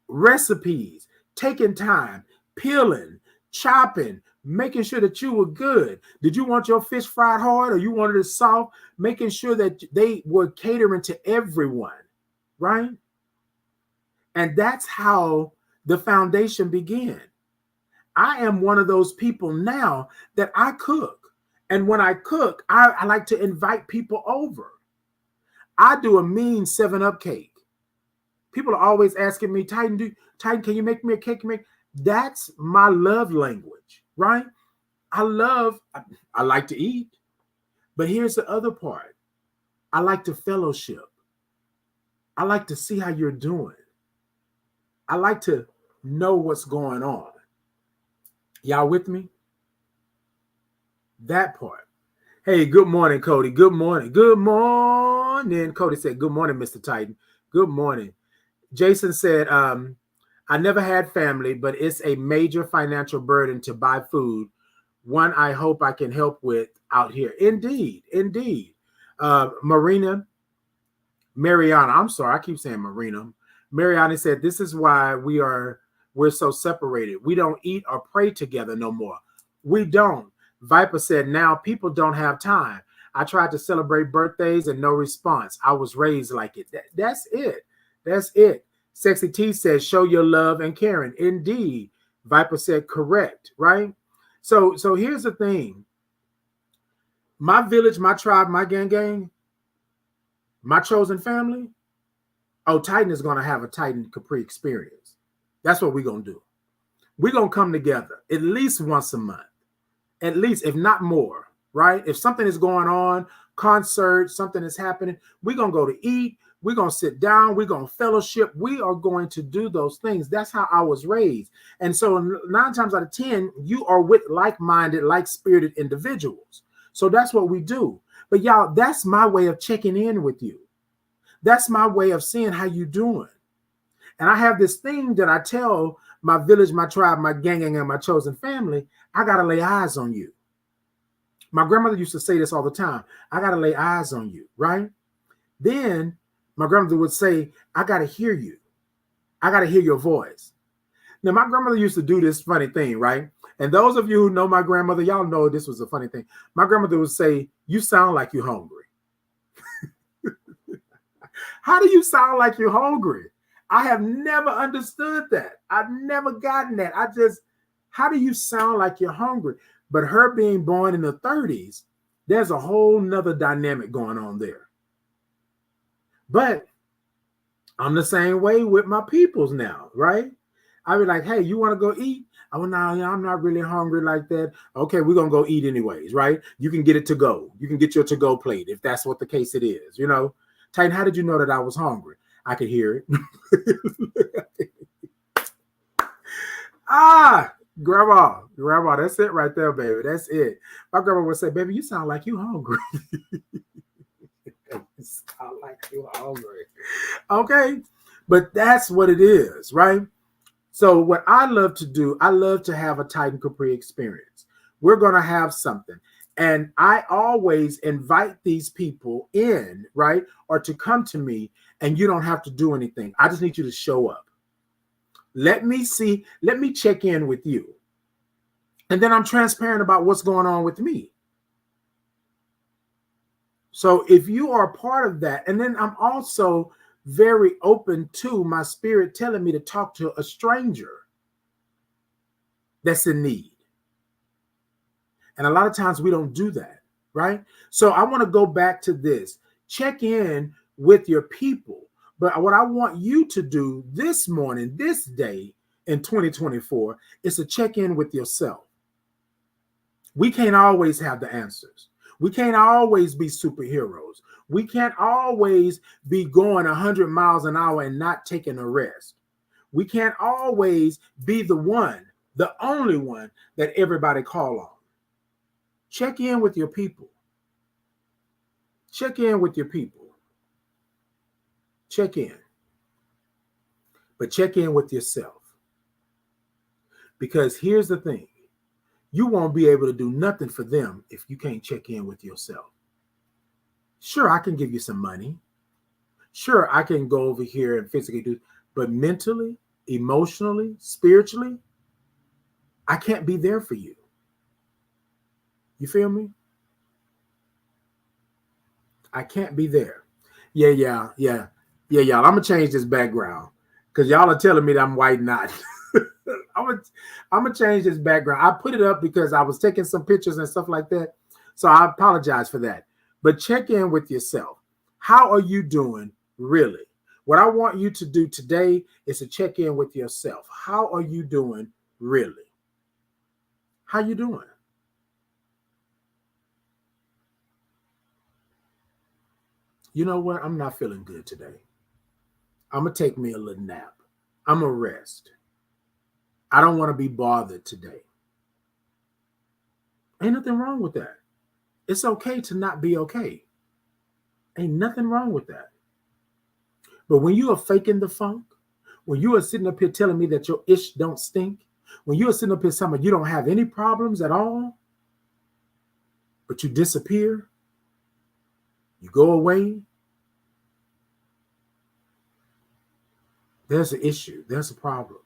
Recipes, taking time, peeling, chopping, making sure that you were good. Did you want your fish fried hard or you wanted it soft? Making sure that they were catering to everyone, right? And that's how the foundation began. I am one of those people now that I cook. And when I cook, I like to invite people over. I do a mean 7-Up cake. People are always asking me, Titan, can you make me a cake? That's my love language, right? I like to eat, but here's the other part. I like to fellowship. I like to see how you're doing. I like to know what's going on. Y'all with me? That part. Hey, good morning, Cody. Good morning. Good morning. Cody said, good morning, Mr. Titan. Good morning. Jason said, I never had family, but it's a major financial burden to buy food. One I hope I can help with out here. Indeed, indeed. Mariana, I'm sorry, I keep saying Marina. Mariana said, this is why we're so separated. We don't eat or pray together no more. We don't. Viper said, now people don't have time. I tried to celebrate birthdays and no response. I was raised like it. That's it. That's it. Sexy T says, show your love and caring. Indeed. Viper said, correct, right? So here's the thing. My village, my tribe, my gang, My chosen family, oh, Titan is going to have a Titan Capri experience. That's what we're going to do. We're going to come together at least once a month, at least, if not more, right? If something is going on, concert, something is happening, we're going to go to eat. We're going to sit down. We're going to fellowship. We are going to do those things. That's how I was raised. And so 9 times out of 10, you are with like-minded, like-spirited individuals. So that's what we do. But y'all, that's my way of checking in with you. That's my way of seeing how you doing. And I have this thing that I tell my village, my tribe, my gang, and my chosen family, I got to lay eyes on you. My grandmother used to say this all the time. I got to lay eyes on you, right? Then my grandmother would say, I got to hear you. I got to hear your voice. Now, my grandmother used to do this funny thing, right? And those of you who know my grandmother, y'all know this was a funny thing. My grandmother would say, you sound like you're hungry. How do you sound like you're hungry? I have never understood that. I've never gotten that. How do you sound like you're hungry? But her being born in the 30s, there's a whole nother dynamic going on there. But I'm the same way with my peoples now, right? I be like, hey, you want to go eat? Oh, no, I'm not really hungry like that. Okay, we're going to go eat anyways, right? You can get it to go. You can get your to-go plate if that's what the case it is, you know? Titan, how did you know that I was hungry? I could hear it. Grandma, that's it right there, baby. That's it. My grandma would say, baby, you sound like you hungry. You sound like you hungry. Okay, but that's what it is, right? So what I love to do, I love to have a Titan Capri experience. We're going to have something. And I always invite these people in, right? Or to come to me, and you don't have to do anything. I just need you to show up. Let me check in with you. And then I'm transparent about what's going on with me. So if you are a part of that, and then I'm also very open to my spirit telling me to talk to a stranger that's in need. And a lot of times we don't do that, right? So I want to go back to this. Check in with your people. But what I want you to do this morning, this day in 2024, is to check in with yourself. We can't always have the answers. We can't always be superheroes. We can't always be going 100 miles an hour and not taking a rest. We can't always be the one, the only one that everybody call on. Check in with your people. Check in with your people. Check in. But check in with yourself. Because here's the thing. You won't be able to do nothing for them if you can't check in with yourself. Sure, I can give you some money. Sure, I can go over here and physically do, but mentally, emotionally, spiritually, I can't be there for you. You feel me? I can't be there. Yeah, y'all. I'm going to change this background because y'all are telling me that I'm white not. I'm gonna change this background. I put it up because I was taking some pictures and stuff like that. So I apologize for that. But check in with yourself. How are you doing really? What I want you to do today is to check in with yourself. How are you doing really? How you doing? You know what? I'm not feeling good today. I'm gonna take me a little nap. I'm gonna rest. I don't want to be bothered today. Ain't nothing wrong with that. It's okay to not be okay. Ain't nothing wrong with that. But when you are faking the funk, when you are sitting up here telling me that your ish don't stink, when you are sitting up here saying you don't have any problems at all, but you disappear, you go away, there's an issue. There's a problem.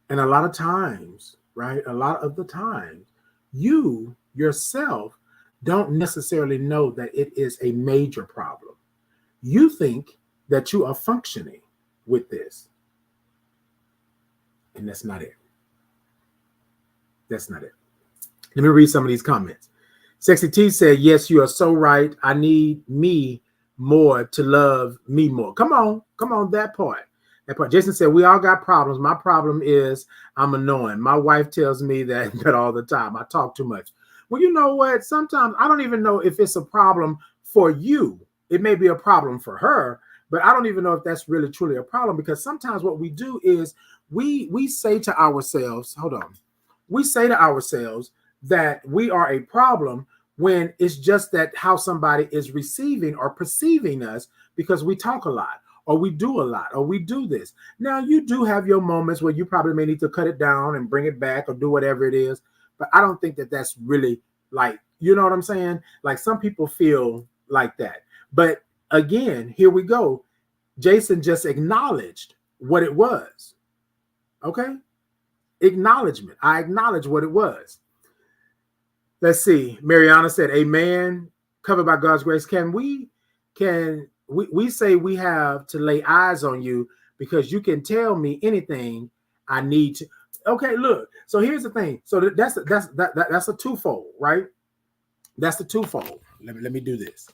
And a lot of times, right? A lot of the times, you yourself don't necessarily know that it is a major problem. You think that you are functioning with this. And that's not it. That's not it. Let me read some of these comments. Sexy T said, yes, you are so right. I need me more to love me more. Come on, that part. That part. Jason said, we all got problems. My problem is I'm annoying. My wife tells me that all the time. I talk too much. Well, you know what? Sometimes I don't even know if it's a problem for you. It may be a problem for her, but I don't even know if that's really truly a problem, because sometimes what we do is we say to ourselves, hold on. We say to ourselves that we are a problem when it's just that how somebody is receiving or perceiving us, because we talk a lot or we do a lot or we do this. Now, you do have your moments where you probably may need to cut it down and bring it back or do whatever it is, but I don't think that that's really, like, you know what I'm saying? Like, some people feel like that. But again, here we go. Jason just acknowledged what it was. Okay? Acknowledgement. I acknowledge what it was. Let's see. Mariana said, amen. Covered by God's grace. We say we have to lay eyes on you because you can tell me anything I need to. Okay, look. So here's the thing. So that's a twofold, right? That's the twofold. Let me do this.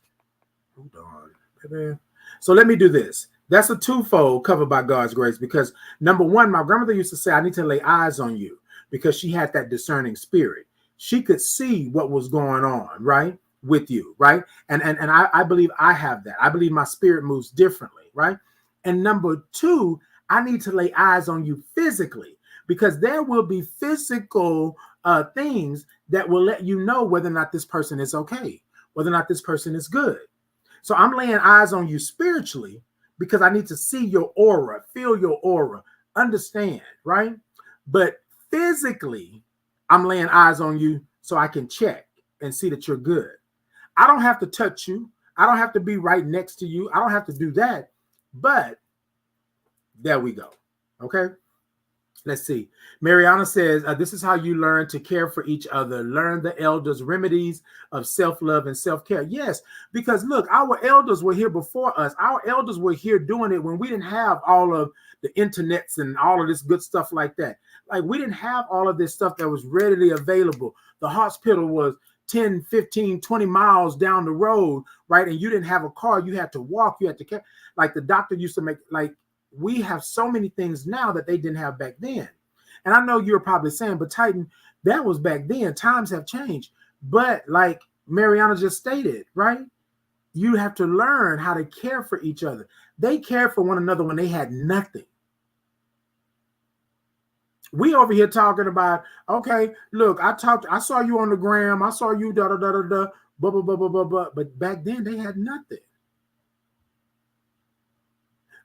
Hold on, baby. So let me do this. That's a twofold, covered by God's grace, because number one, my grandmother used to say, I need to lay eyes on you, because she had that discerning spirit. She could see what was going on, right, with you, right? And I believe I have that. I believe my spirit moves differently, right? And number two, I need to lay eyes on you physically, because there will be physical things that will let you know whether or not this person is okay, whether or not this person is good. So I'm laying eyes on you spiritually because I need to see your aura, feel your aura, understand, right? But physically, I'm laying eyes on you so I can check and see that you're good. I don't have to touch you. I don't have to be right next to you. I don't have to do that. But there we go. Okay. Let's see. Mariana says, this is how you learn to care for each other. Learn the elders' remedies of self-love and self-care. Yes, because look, our elders were here before us. Our elders were here doing it when we didn't have all of the internets and all of this good stuff like that. Like, we didn't have all of this stuff that was readily available. The hospital was 10, 15, 20 miles down the road, right? And you didn't have a car. You had to walk. You had to care. Like, the doctor used to make, like, we have so many things now that they didn't have back then. And I know you're probably saying, but Titan, that was back then. Times have changed. But like Mariana just stated, right? You have to learn how to care for each other. They cared for one another when they had nothing. We over here talking about, okay, look, I saw you on the gram. I saw you, da, da, da, da, da, blah, blah, blah, blah, blah, blah. But back then they had nothing.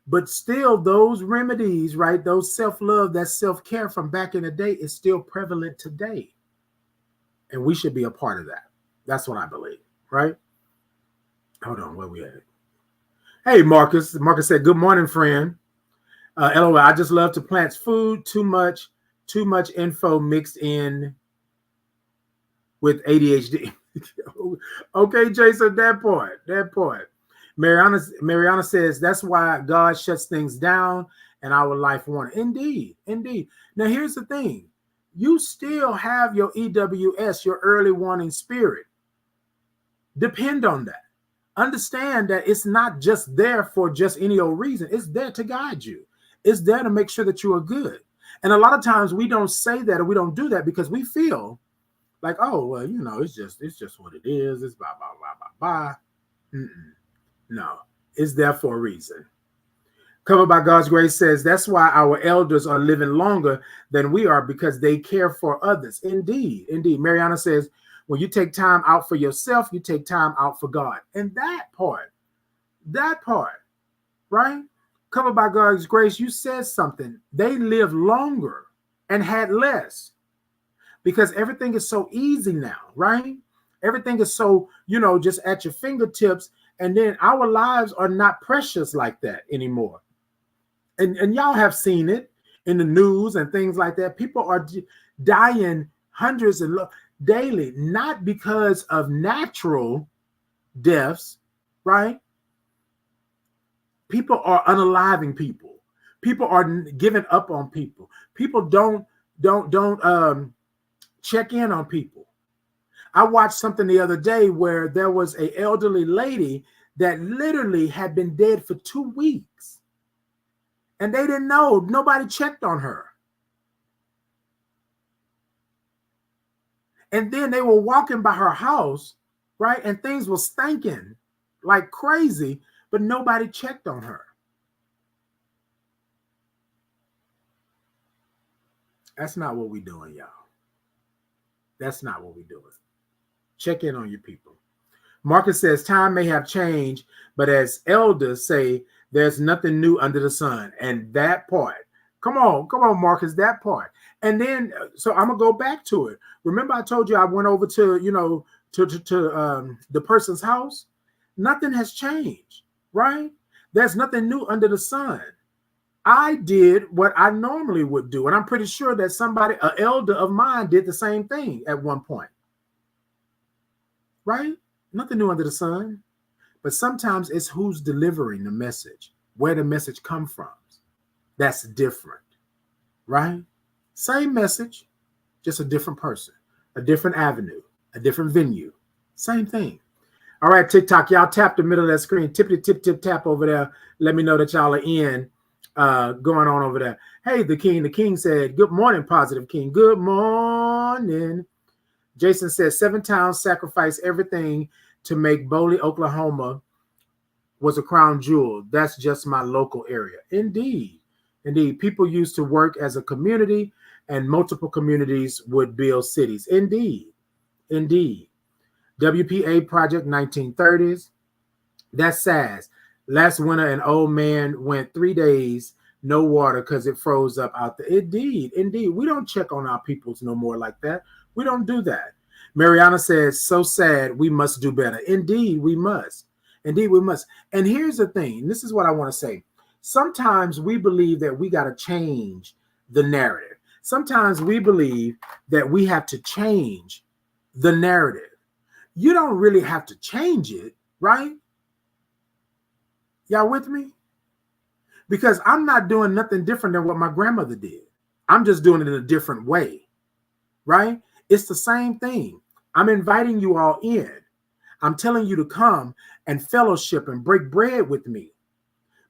But still, those remedies, right? Those self-love, that self-care from back in the day is still prevalent today. And we should be a part of that. That's what I believe, right? Hold on, where we at? Hey, Marcus. Marcus said, good morning, friend. LOL, I just love to plant food. Too much info mixed in with ADHD. Okay, Jason, that part. Mariana says, that's why God shuts things down and our life warning. Indeed. Now, here's the thing. You still have your EWS, your early warning spirit. Depend on that. Understand that it's not just there for just any old reason. It's there to guide you. It's there to make sure that you are good. And a lot of times we don't say that, or we don't do that because we feel like, oh, well, you know, it's just what it is. It's blah, blah, blah, blah, blah. No, it's there for a reason. Covered by God's grace says, that's why our elders are living longer than we are, because they care for others. Indeed. Mariana says, when you take time out for yourself, you take time out for God. And that part, right? Covered by God's grace, you said something. They lived longer and had less because everything is so easy now, right? Everything is so, just at your fingertips. And then our lives are not precious like that anymore. And y'all have seen it in the news and things like that. People are dying hundreds and daily, not because of natural deaths, right? People are unaliving people. People are giving up on people. People don't check in on people. I watched something the other day where there was an elderly lady that literally had been dead for 2 weeks. And they didn't know. Nobody checked on her. And then they were walking by her house, right? And things were stinking like crazy, but nobody checked on her. That's not what we're doing, y'all. That's not what we're doing. Check in on your people. Marcus says, time may have changed, but as elders say, there's nothing new under the sun. And that part, come on, Marcus, that part. And then, so I'm going to go back to it. Remember I told you I went over to, to the person's house? Nothing has changed, right? There's nothing new under the sun. I did what I normally would do. And I'm pretty sure that somebody, an elder of mine, did the same thing at one point. Right? Nothing new under the sun. But sometimes it's who's delivering the message, where the message comes from. That's different. Right? Same message, just a different person, a different avenue, a different venue. Same thing. All right, TikTok, y'all tap the middle of that screen. Tippity tip tip tap over there. Let me know that y'all are in. Going on over there. Hey, the king said, good morning, Positive King. Good morning. Jason says 7 towns sacrificed everything to make Boley, Oklahoma was a crown jewel. That's just my local area. Indeed. People used to work as a community and multiple communities would build cities. Indeed. WPA project 1930s. That's sad. Last winter, an old man went 3 days, no water because it froze up out there. Indeed. We don't check on our peoples no more like that. We don't do that. Mariana says, so sad, we must do better. Indeed, we must. And here's the thing. This is what I want to say. Sometimes we believe that we got to change the narrative. Sometimes we believe that we have to change the narrative. You don't really have to change it, right? Y'all with me? Because I'm not doing nothing different than what my grandmother did. I'm just doing it in a different way, right? It's the same thing. I'm inviting you all in. I'm telling you to come and fellowship and break bread with me.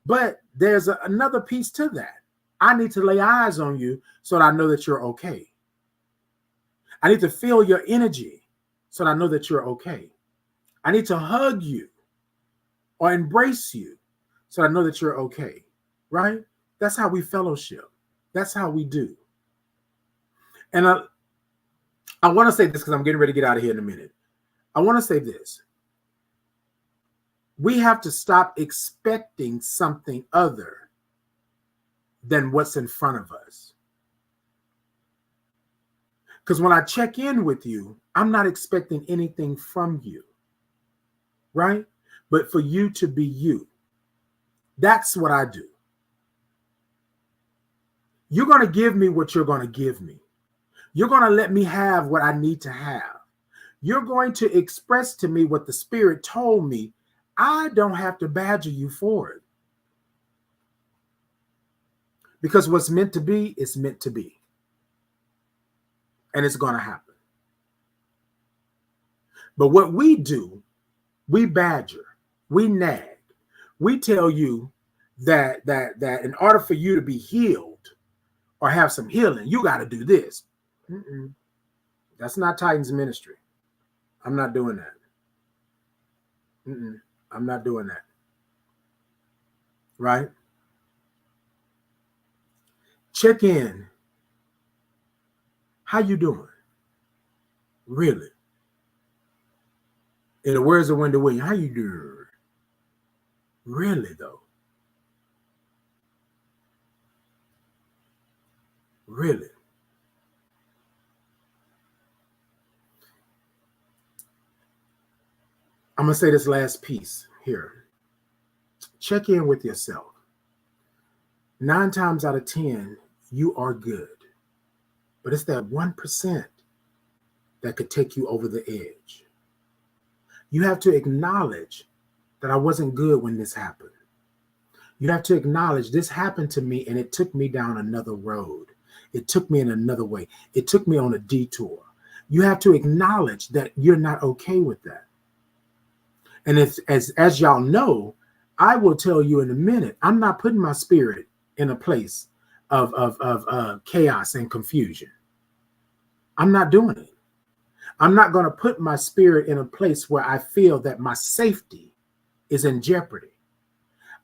But there's another piece to that. I need to lay eyes on you so that I know that you're okay. I need to feel your energy so that I know that you're okay. I need to hug you or embrace you so I know that you're okay, right? That's how we fellowship. That's how we do. And I want to say this because I'm getting ready to get out of here in a minute. I want to say this. We have to stop expecting something other than what's in front of us. Because when I check in with you, I'm not expecting anything from you, right? But for you to be you. That's what I do. You're going to give me what you're going to give me. You're going to let me have what I need to have. You're going to express to me what the Spirit told me. I don't have to badger you for it. Because what's meant to be is meant to be. And it's going to happen. But what we do, we badger, we nag. We tell you that in order for you to be healed or have some healing, you got to do this. That's not Titan's ministry. I'm not doing that. I'm not doing that. Right? Check in. How you doing? Really? In the words of Wendy Williams, how you doing? Really, though? Really? I'm going to say this last piece here. Check in with yourself. 9 times out of 10, you are good. But it's that 1% that could take you over the edge. You have to acknowledge that I wasn't good when this happened. You have to acknowledge this happened to me and it took me down another road. It took me in another way. It took me on a detour. You have to acknowledge that you're not okay with that. And as y'all know, I will tell you in a minute, I'm not putting my spirit in a place of chaos and confusion. I'm not doing it. I'm not going to put my spirit in a place where I feel that my safety is in jeopardy.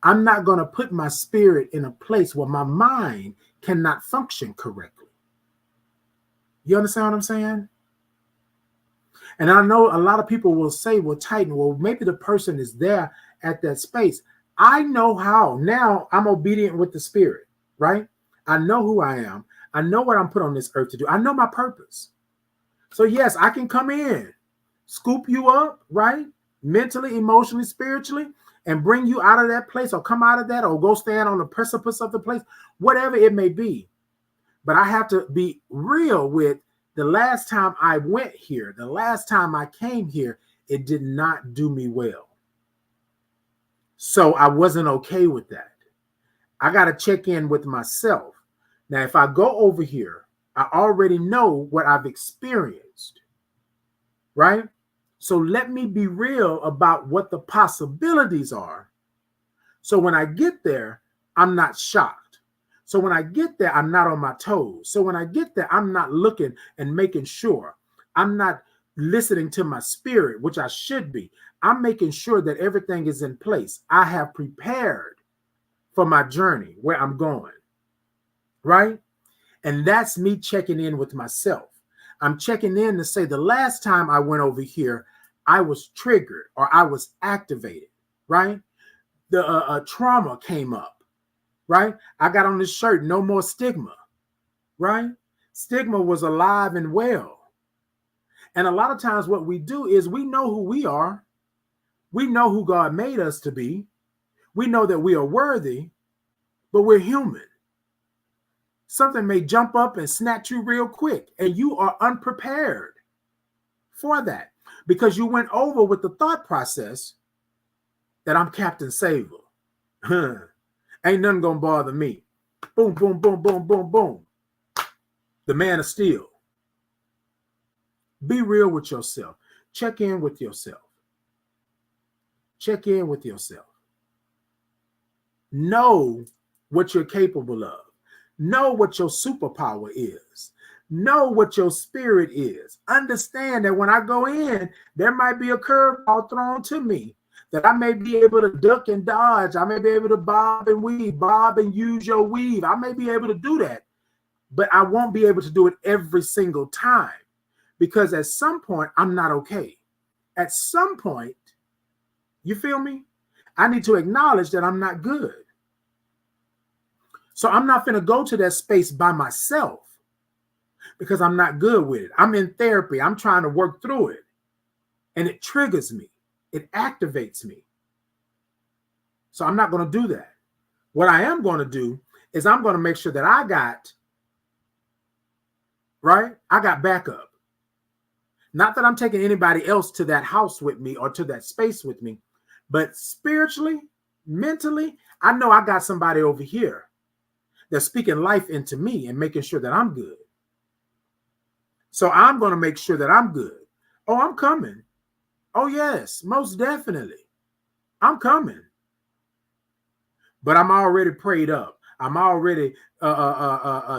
I'm not going to put my spirit in a place where my mind cannot function correctly. You understand what I'm saying? And I know a lot of people will say, well, Titan, well, maybe the person is there at that space. I know how. Now I'm obedient with the spirit, right? I know who I am. I know what I'm put on this earth to do. I know my purpose. So yes, I can come in, scoop you up, right? Mentally, emotionally, spiritually, and bring you out of that place or come out of that or go stand on the precipice of the place, whatever it may be. But I have to be real with the last time I went here, the last time I came here, it did not do me well. So I wasn't okay with that. I got to check in with myself. Now, if I go over here, I already know what I've experienced, right? So let me be real about what the possibilities are. So when I get there, I'm not shocked. So when I get there, I'm not on my toes. So when I get there, I'm not looking and making sure. I'm not listening to my spirit, which I should be. I'm making sure that everything is in place. I have prepared for my journey where I'm going, right? And that's me checking in with myself. I'm checking in to say the last time I went over here, I was triggered or I was activated, right? The trauma came up, right? I got on this shirt, no more stigma, right? Stigma was alive and well. And a lot of times what we do is we know who we are. We know who God made us to be. We know that we are worthy, but we're human. Something may jump up and snatch you real quick, and you are unprepared for that because you went over with the thought process that I'm Captain Saver. Ain't nothing gonna bother me. Boom, boom, boom, boom, boom, boom. The man of steel. Be real with yourself. Check in with yourself. Check in with yourself. Know what you're capable of. Know what your superpower is. Know what your spirit is. Understand that when I go in, there might be a curveball thrown to me that I may be able to duck and dodge. I may be able to bob and weave, bob and use your weave. I may be able to do that, but I won't be able to do it every single time because at some point, I'm not okay. At some point, you feel me? I need to acknowledge that I'm not good. So I'm not going to go to that space by myself because I'm not good with it. I'm in therapy. I'm trying to work through it. And it triggers me. It activates me. So I'm not going to do that. What I am going to do is I'm going to make sure that I got backup. Not that I'm taking anybody else to that house with me or to that space with me, but spiritually, mentally, I know I got somebody over here that's speaking life into me and making sure that I'm good. So I'm going to make sure that I'm good. Oh, I'm coming. Oh, yes, most definitely. I'm coming. But I'm already prayed up. I'm already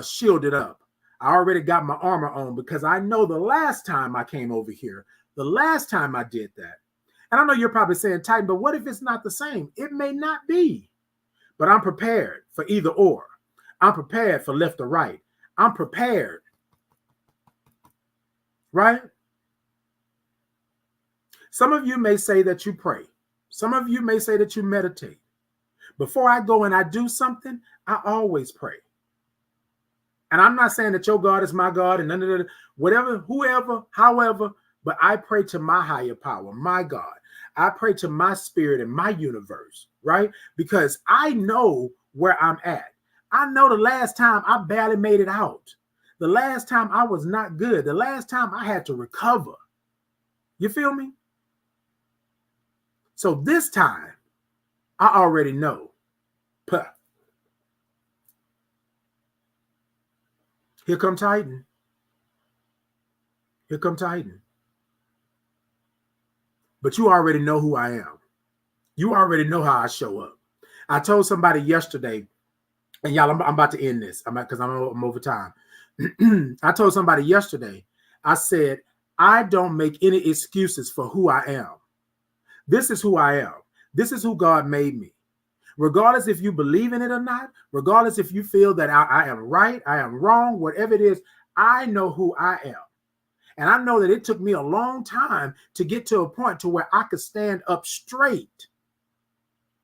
shielded up. I already got my armor on because I know the last time I came over here, the last time I did that. And I know you're probably saying, Titan, but what if it's not the same? It may not be. But I'm prepared for either or. I'm prepared for left or right. I'm prepared. Right? Some of you may say that you pray. Some of you may say that you meditate. Before I go and I do something, I always pray. And I'm not saying that your God is my God and none of that, whatever, whoever, however, but I pray to my higher power, my God. I pray to my spirit and my universe, right? Because I know where I'm at. I know the last time I barely made it out. The last time I was not good. The last time I had to recover. You feel me? So this time, I already know. Here come Titan. Here come Titan. But you already know who I am. You already know how I show up. I told somebody yesterday, and y'all, I'm about to end this because I'm over time. I told somebody yesterday, I said, I don't make any excuses for who I am. This is who I am. This is who God made me. Regardless if you believe in it or not, regardless if you feel that I am right, I am wrong, whatever it is, I know who I am. And I know that it took me a long time to get to a point to where I could stand up straight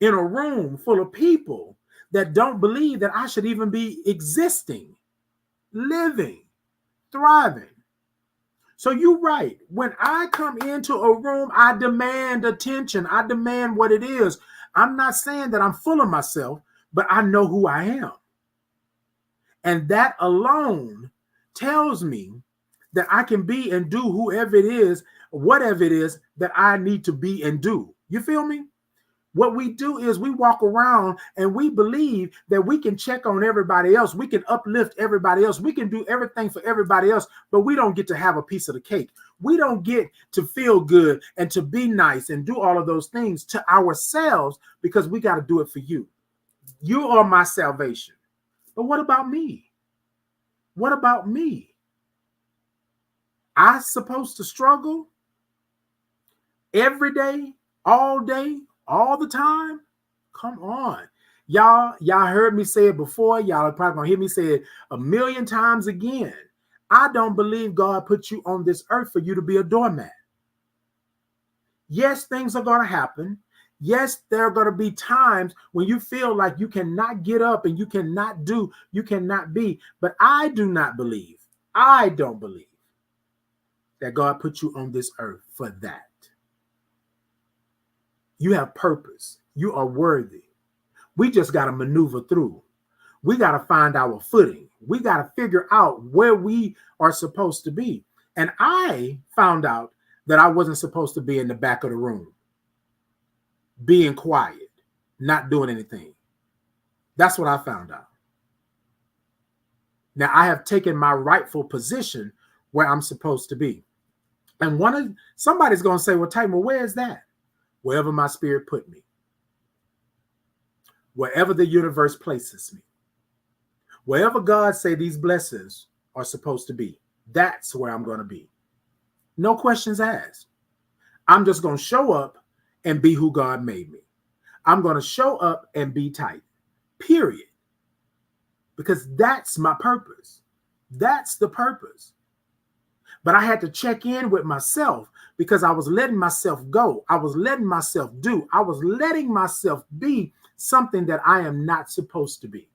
in a room full of people that don't believe that I should even be existing, living, thriving. So you're right. When I come into a room, I demand attention. I demand what it is. I'm not saying that I'm full of myself, but I know who I am. And that alone tells me that I can be and do whoever it is, whatever it is that I need to be and do. You feel me? What we do is we walk around and we believe that we can check on everybody else. We can uplift everybody else. We can do everything for everybody else, but we don't get to have a piece of the cake. We don't get to feel good and to be nice and do all of those things to ourselves because we got to do it for you. You are my salvation. But what about me? What about me? I'm supposed to struggle every day, all the time? Come on. Y'all heard me say it before. Y'all are probably going to hear me say it a million times again. I don't believe God put you on this earth for you to be a doormat. Yes, things are going to happen. Yes, there are going to be times when you feel like you cannot get up and you cannot do, you cannot be. But I don't believe that God put you on this earth for that. You have purpose. You are worthy. We just got to maneuver through. We got to find our footing. We got to figure out where we are supposed to be. And I found out that I wasn't supposed to be in the back of the room, being quiet, not doing anything. That's what I found out. Now I have taken my rightful position where I'm supposed to be. And somebody's going to say, well, Titan, where is that? Wherever my spirit put me. Wherever the universe places me. Wherever God say these blessings are supposed to be, that's where I'm going to be. No questions asked. I'm just going to show up and be who God made me. I'm going to show up and be tight. Period. Because that's my purpose. That's the purpose. But I had to check in with myself because I was letting myself go. I was letting myself do. I was letting myself be something that I am not supposed to be.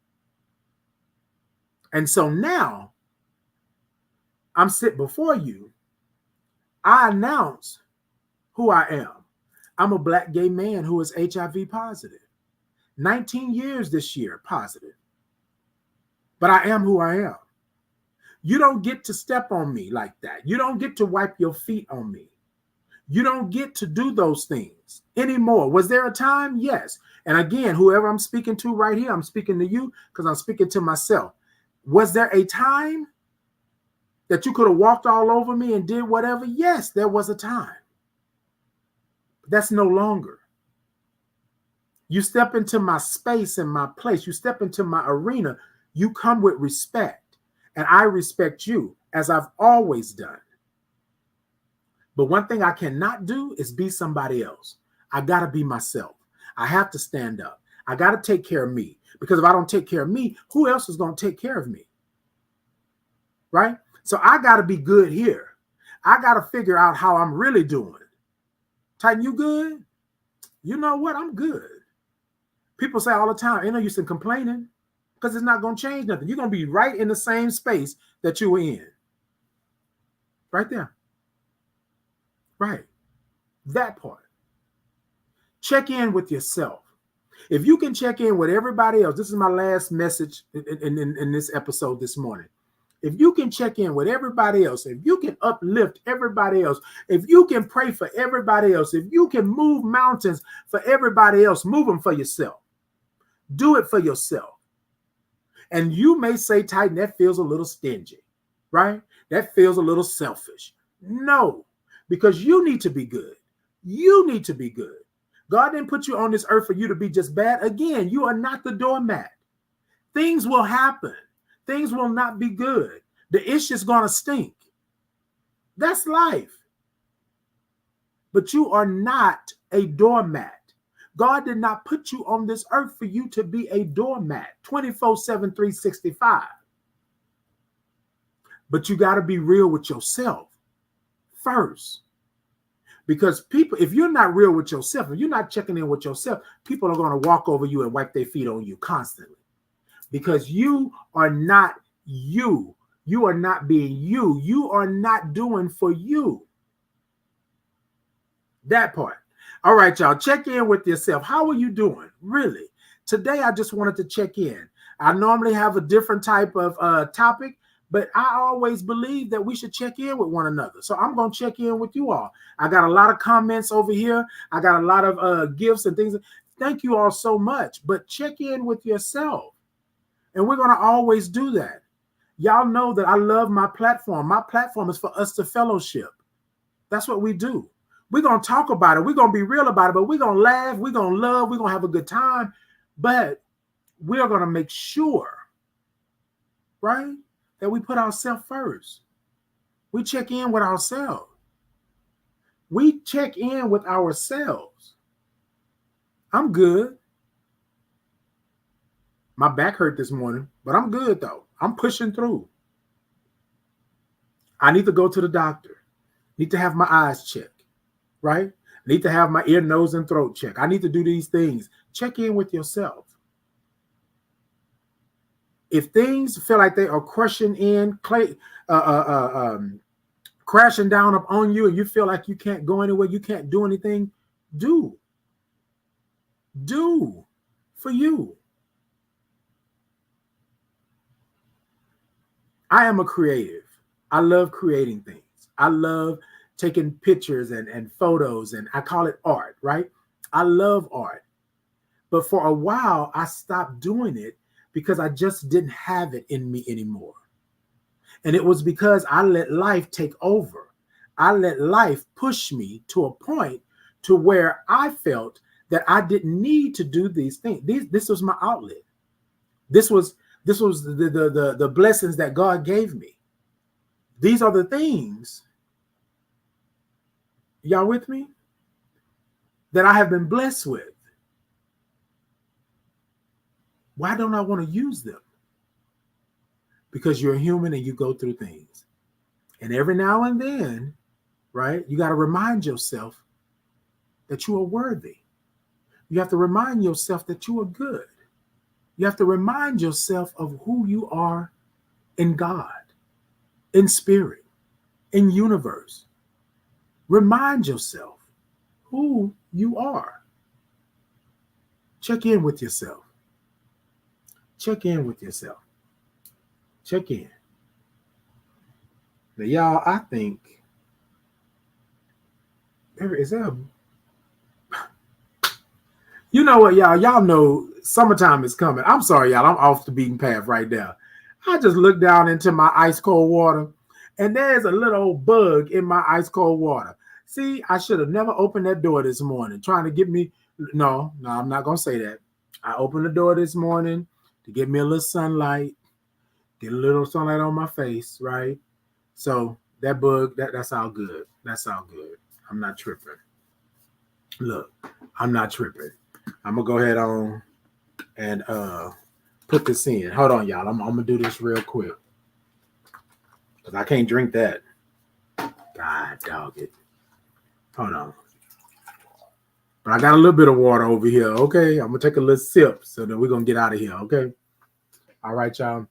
And so now I'm sitting before you. I announce who I am. I'm a Black gay man who is HIV positive. 19 years this year positive. But I am who I am. You don't get to step on me like that. You don't get to wipe your feet on me. You don't get to do those things anymore. Was there a time? Yes. And again, whoever I'm speaking to right here, I'm speaking to you because I'm speaking to myself. Was there a time that you could have walked all over me and did whatever? Yes, there was a time. But that's no longer. You step into my space and my place. You step into my arena. You come with respect. And I respect you as I've always done. But one thing I cannot do is be somebody else. I got to be myself. I have to stand up. I got to take care of me. Because if I don't take care of me, who else is going to take care of me? Right? So I got to be good here. I got to figure out how I'm really doing. Titan, you good? You know what? I'm good. People say all the time, ain't no use in complaining. Because it's not going to change nothing. You're going to be right in the same space that you were in. Right there. Right. That part. Check in with yourself. If you can check in with everybody else, this is my last message in this episode this morning. If you can check in with everybody else, if you can uplift everybody else, if you can pray for everybody else, if you can move mountains for everybody else, move them for yourself. Do it for yourself. And you may say, Titan, that feels a little stingy, right? That feels a little selfish. No, because you need to be good. You need to be good. God didn't put you on this earth for you to be just bad. Again, you are not the doormat. Things will happen. Things will not be good. The ish is going to stink. That's life. But you are not a doormat. God did not put you on this earth for you to be a doormat 24/7, 365. But you got to be real with yourself first. Because people, if you're not real with yourself, if you're not checking in with yourself, people are going to walk over you and wipe their feet on you constantly. Because you are not you. You are not being you. You are not doing for you. That part. All right, y'all, check in with yourself. How are you doing? Really? Today, I just wanted to check in. I normally have a different type of topic, but I always believe that we should check in with one another. So I'm going to check in with you all. I got a lot of comments over here. I got a lot of gifts and things. Thank you all so much. But check in with yourself. And we're going to always do that. Y'all know that I love my platform. My platform is for us to fellowship. That's what we do. We're going to talk about it. We're going to be real about it, but we're going to laugh. We're going to love. We're going to have a good time. But we're going to make sure, right, that we put ourselves first. We check in with ourselves. We check in with ourselves. I'm good. My back hurt this morning, but I'm good, though. I'm pushing through. I need to go to the doctor. Need to have my eyes checked, right? Need to have my ear, nose, and throat checked. I need to do these things. Check in with yourself. If things feel like they are crushing in, crashing down upon you, and you feel like you can't go anywhere, you can't do anything, do for you. I am a creative. I love creating things. I love taking pictures and photos, and I call it art, right? I love art. But for a while, I stopped doing it because I just didn't have it in me anymore. And it was because I let life take over. I let life push me to a point to where I felt that I didn't need to do these things. This was my outlet. This was the blessings that God gave me. These are the things, y'all with me, that I have been blessed with. Why don't I want to use them? Because you're human and you go through things. And every now and then, right, you got to remind yourself that you are worthy. You have to remind yourself that you are good. You have to remind yourself of who you are in God, in spirit, in universe. Remind yourself who you are. Check in with yourself. Check in with yourself. Check in. Now, y'all, I think, is there a, you know what, y'all know summertime is coming. I'm sorry, y'all, I'm off the beaten path right now. I just looked down into my ice cold water, and there's a little old bug in my ice cold water. See, I should have never opened that door this morning, trying to get me. No, I'm not going to say that. I opened the door this morning to get me a little sunlight, get a little sunlight on my face, right? So that bug, that's all good. That's all good. I'm not tripping. Look, I'm not tripping. I'm going to go ahead on and put this in. Hold on, y'all. I'm going to do this real quick, because I can't drink that. God dog it. Hold on. But I got a little bit of water over here, okay? I'm going to take a little sip, so then we're going to get out of here, okay? All right, y'all.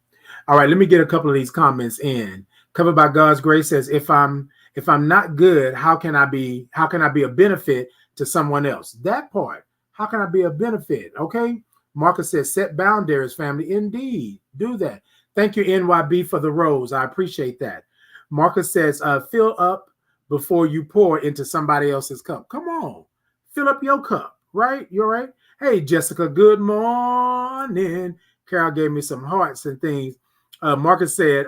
All right, let me get a couple of these comments in. Covered by God's Grace says, if I'm not good, how can I be a benefit to someone else? That part. How can I be a benefit? Okay. Marcus says, set boundaries, family. Indeed. Do that. Thank you, NYB, for the rose. I appreciate that. Marcus says, fill up before you pour into somebody else's cup. Come on. Fill up your cup, right? You're right. Hey, Jessica, good morning. Carol gave me some hearts and things. Marcus said,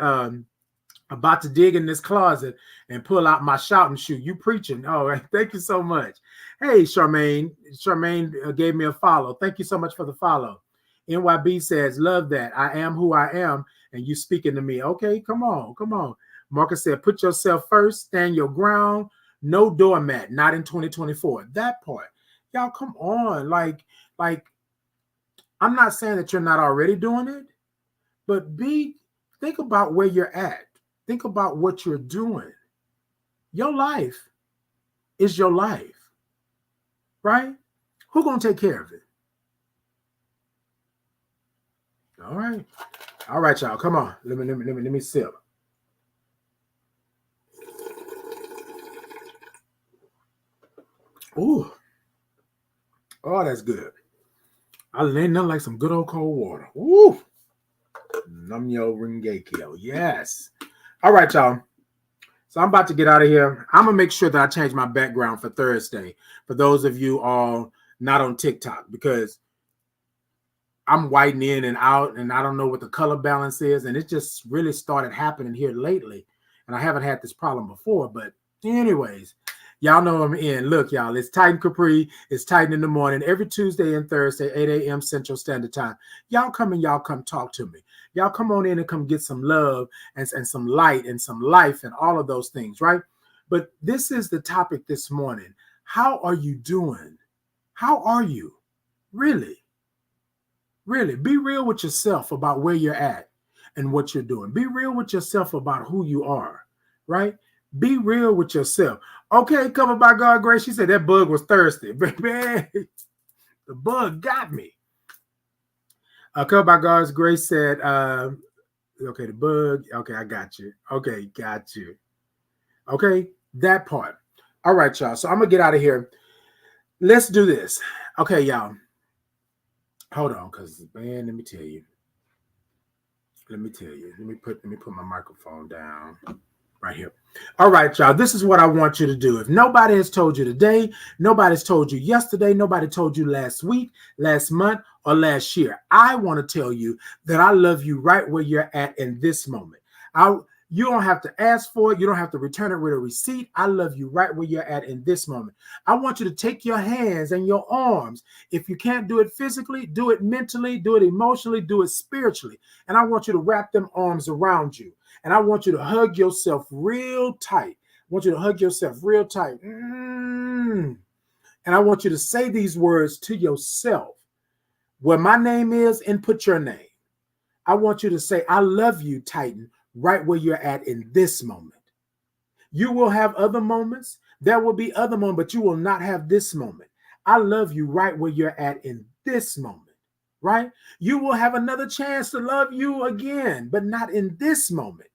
About to dig in this closet and pull out my shouting shoe. You preaching. All right. Thank you so much. Hey, Charmaine. Charmaine gave me a follow. Thank you so much for the follow. NYB says, love that. I am who I am, and you speaking to me. Okay, come on, come on. Marcus said, put yourself first, stand your ground, no doormat, not in 2024. That part. Y'all, come on. Like, I'm not saying that you're not already doing it, but think about where you're at. Think about what you're doing. Your life is your life, right? Who's going to take care of it? All right, y'all. Come on. Let me sip. Ooh. Oh, that's good. Ain't nothing like some good old cold water. Ooh. Namyo Rengekyo. Yes. All right, y'all. So I'm about to get out of here. I'm going to make sure that I change my background for Thursday. For those of you all not on TikTok, because I'm whiting in and out, and I don't know what the color balance is. And it just really started happening here lately. And I haven't had this problem before. But anyways, y'all know I'm in. Look, y'all, it's Titan Capri. It's Titan in the morning every Tuesday and Thursday, 8 a.m. Central Standard Time. Y'all come talk to me. Y'all come on in and come get some love and some light and some life and all of those things, right? But this is the topic this morning. How are you doing? How are you? Really? Really, be real with yourself about where you're at and what you're doing. Be real with yourself about who you are, right? Be real with yourself. Okay, covered by God's grace. She said that bug was thirsty. Baby, the bug got me. Covered by God's grace said, okay, the bug. Okay, I got you. Okay, got you. Okay, that part. All right, y'all. So I'm going to get out of here. Let's do this. Okay, y'all. Hold on, because, man, let me tell you. Let me put my microphone down. Right here. All right, y'all. This is what I want you to do. If nobody has told you today, nobody's told you yesterday, nobody told you last week, last month, or last year, I want to tell you that I love you right where you're at in this moment. You don't have to ask for it. You don't have to return it with a receipt. I love you right where you're at in this moment. I want you to take your hands and your arms. If you can't do it physically, do it mentally, do it emotionally, do it spiritually. And I want you to wrap them arms around you. And I want you to hug yourself real tight. I want you to hug yourself real tight. And I want you to say these words to yourself. Where my name is, input your name. I want you to say, I love you, Titan, right where you're at in this moment. You will have other moments. There will be other moments, but you will not have this moment. I love you right where you're at in this moment, right? You will have another chance to love you again, but not in this moment.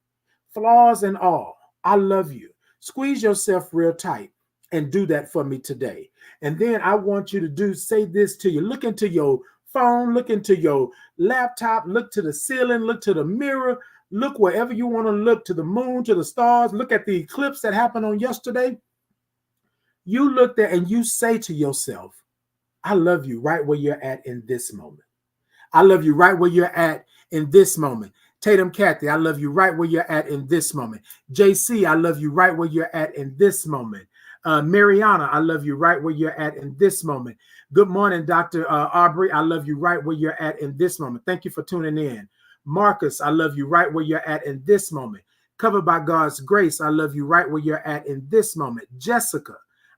Flaws and all, I love you. Squeeze yourself real tight and do that for me today. And then I want you to say this to you. Look into your phone, look into your laptop, look to the ceiling, look to the mirror, look wherever you want to look, to the moon, to the stars, look at the eclipse that happened on yesterday. You look there and you say to yourself, I love you right where you're at in this moment. I love you right where you're at in this moment. Tatum Kathy, I love you right where you're at in this moment. JC, I love you right where you're at in this moment. Mariana, I love you right where you're at in this moment. Good morning, Dr. Aubrey. I love you right where you're at in this moment. Thank you for tuning in. Marcus, I love you right where you're at in this moment. Covered by God's grace, I love you right where you're at in this moment. Jessica,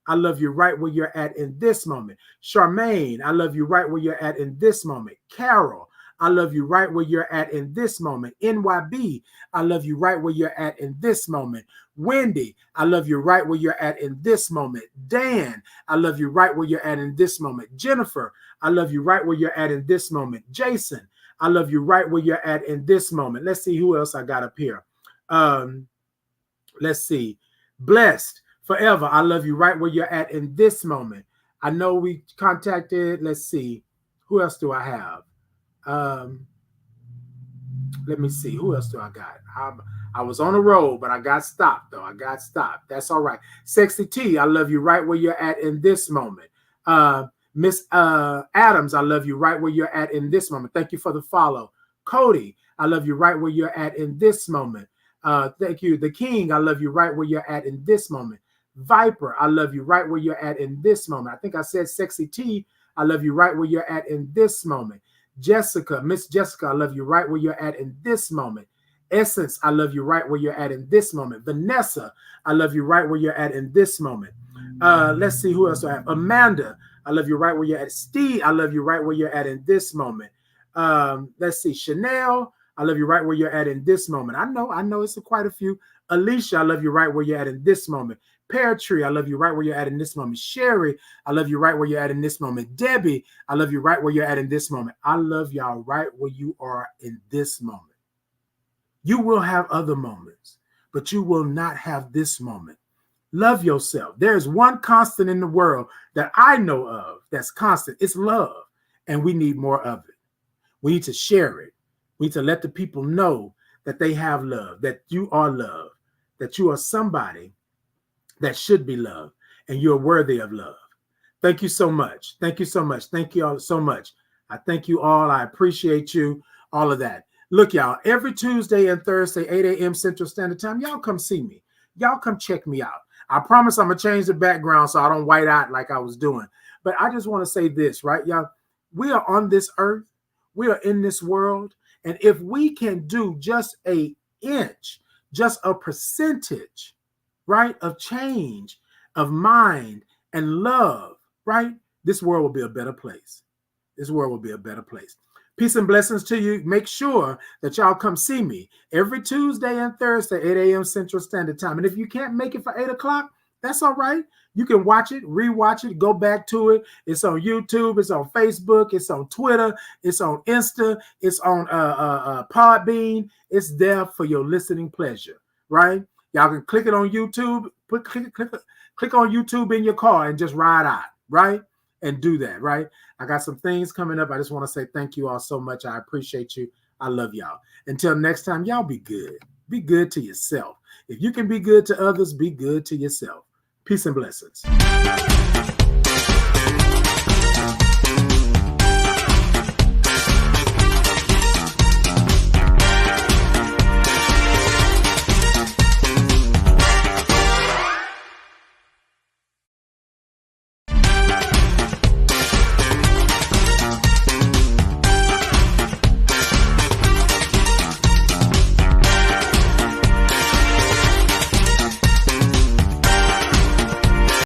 I love you right where you're at in this moment. Charmaine, I love you right where you're at in this moment. Carol, I love you right where you're at in this moment. NYB, I love you right where you're at in this moment. Wendy, I love you right where you're at in this moment. Dan, I love you right where you're at in this moment. Jennifer, I love you right where you're at in this moment. Jason, I love you right where you're at in this moment. Let's see who else I got up here. Let's see. Blessed forever. I love you right where you're at in this moment. I know we contacted, let's see. Who else do I have? Let me see. Who else do I got? I was on the road, but I got stopped, though. I got stopped. That's all right. Sexy T, I love you right where you're at in this moment. Miss Adams, I love you right where you're at in this moment. Thank you for the follow. Cody, I love you right where you're at in this moment. Thank you. The King, I love you right where you're at in this moment. Viper, I love you right where you're at in this moment. I think I said Sexy T, I love you right where you're at in this moment. Jessica, Miss Jessica, I love you right where you're at in this moment. Essence, I love you right where you're at in this moment. Vanessa, I love you right where you're at in this moment. Let's see who else I have. Amanda, I love you right where you're at. Steve, I love you right where you're at in this moment. Let's see. Chanel, I love you right where you're at in this moment. I know it's quite a few. Alicia, I love you right where you're at in this moment. Pear Tree, I love you right where you're at in this moment. Sherry, I love you right where you're at in this moment. Debbie, I love you right where you're at in this moment. I love y'all right where you are in this moment. You will have other moments, but you will not have this moment. Love yourself. There's one constant in the world that I know of that's constant. It's love, and we need more of it. We need to share it. We need to let the people know that they have love, that you are loved, that you are somebody that should be loved, and you're worthy of love. Thank you so much. Thank you so much. Thank you all so much. I thank you all. I appreciate you, all of that. Look, y'all, every Tuesday and Thursday, 8 a.m. Central Standard Time, y'all come see me. Y'all come check me out. I promise I'm going to change the background so I don't white out like I was doing. But I just want to say this, right, y'all? We are on this earth. We are in this world. And if we can do just an inch, just a percentage, right, of change, of mind and love, right, this world will be a better place. This world will be a better place. Peace and blessings to you. Make sure that y'all come see me every Tuesday and Thursday, 8 a.m. Central Standard Time. And if you can't make it for 8 o'clock, that's all right. You can watch it, rewatch it, go back to it. It's on YouTube. It's on Facebook. It's on Twitter. It's on Insta. It's on Podbean. It's there for your listening pleasure, right? Y'all can click it on YouTube. Click on YouTube in your car and just ride out, right? And do that, right? I got some things coming up. I just want to say thank you all so much. I appreciate you. I love y'all. Until next time, y'all be good. Be good to yourself. If you can be good to others, be good to yourself. Peace and blessings.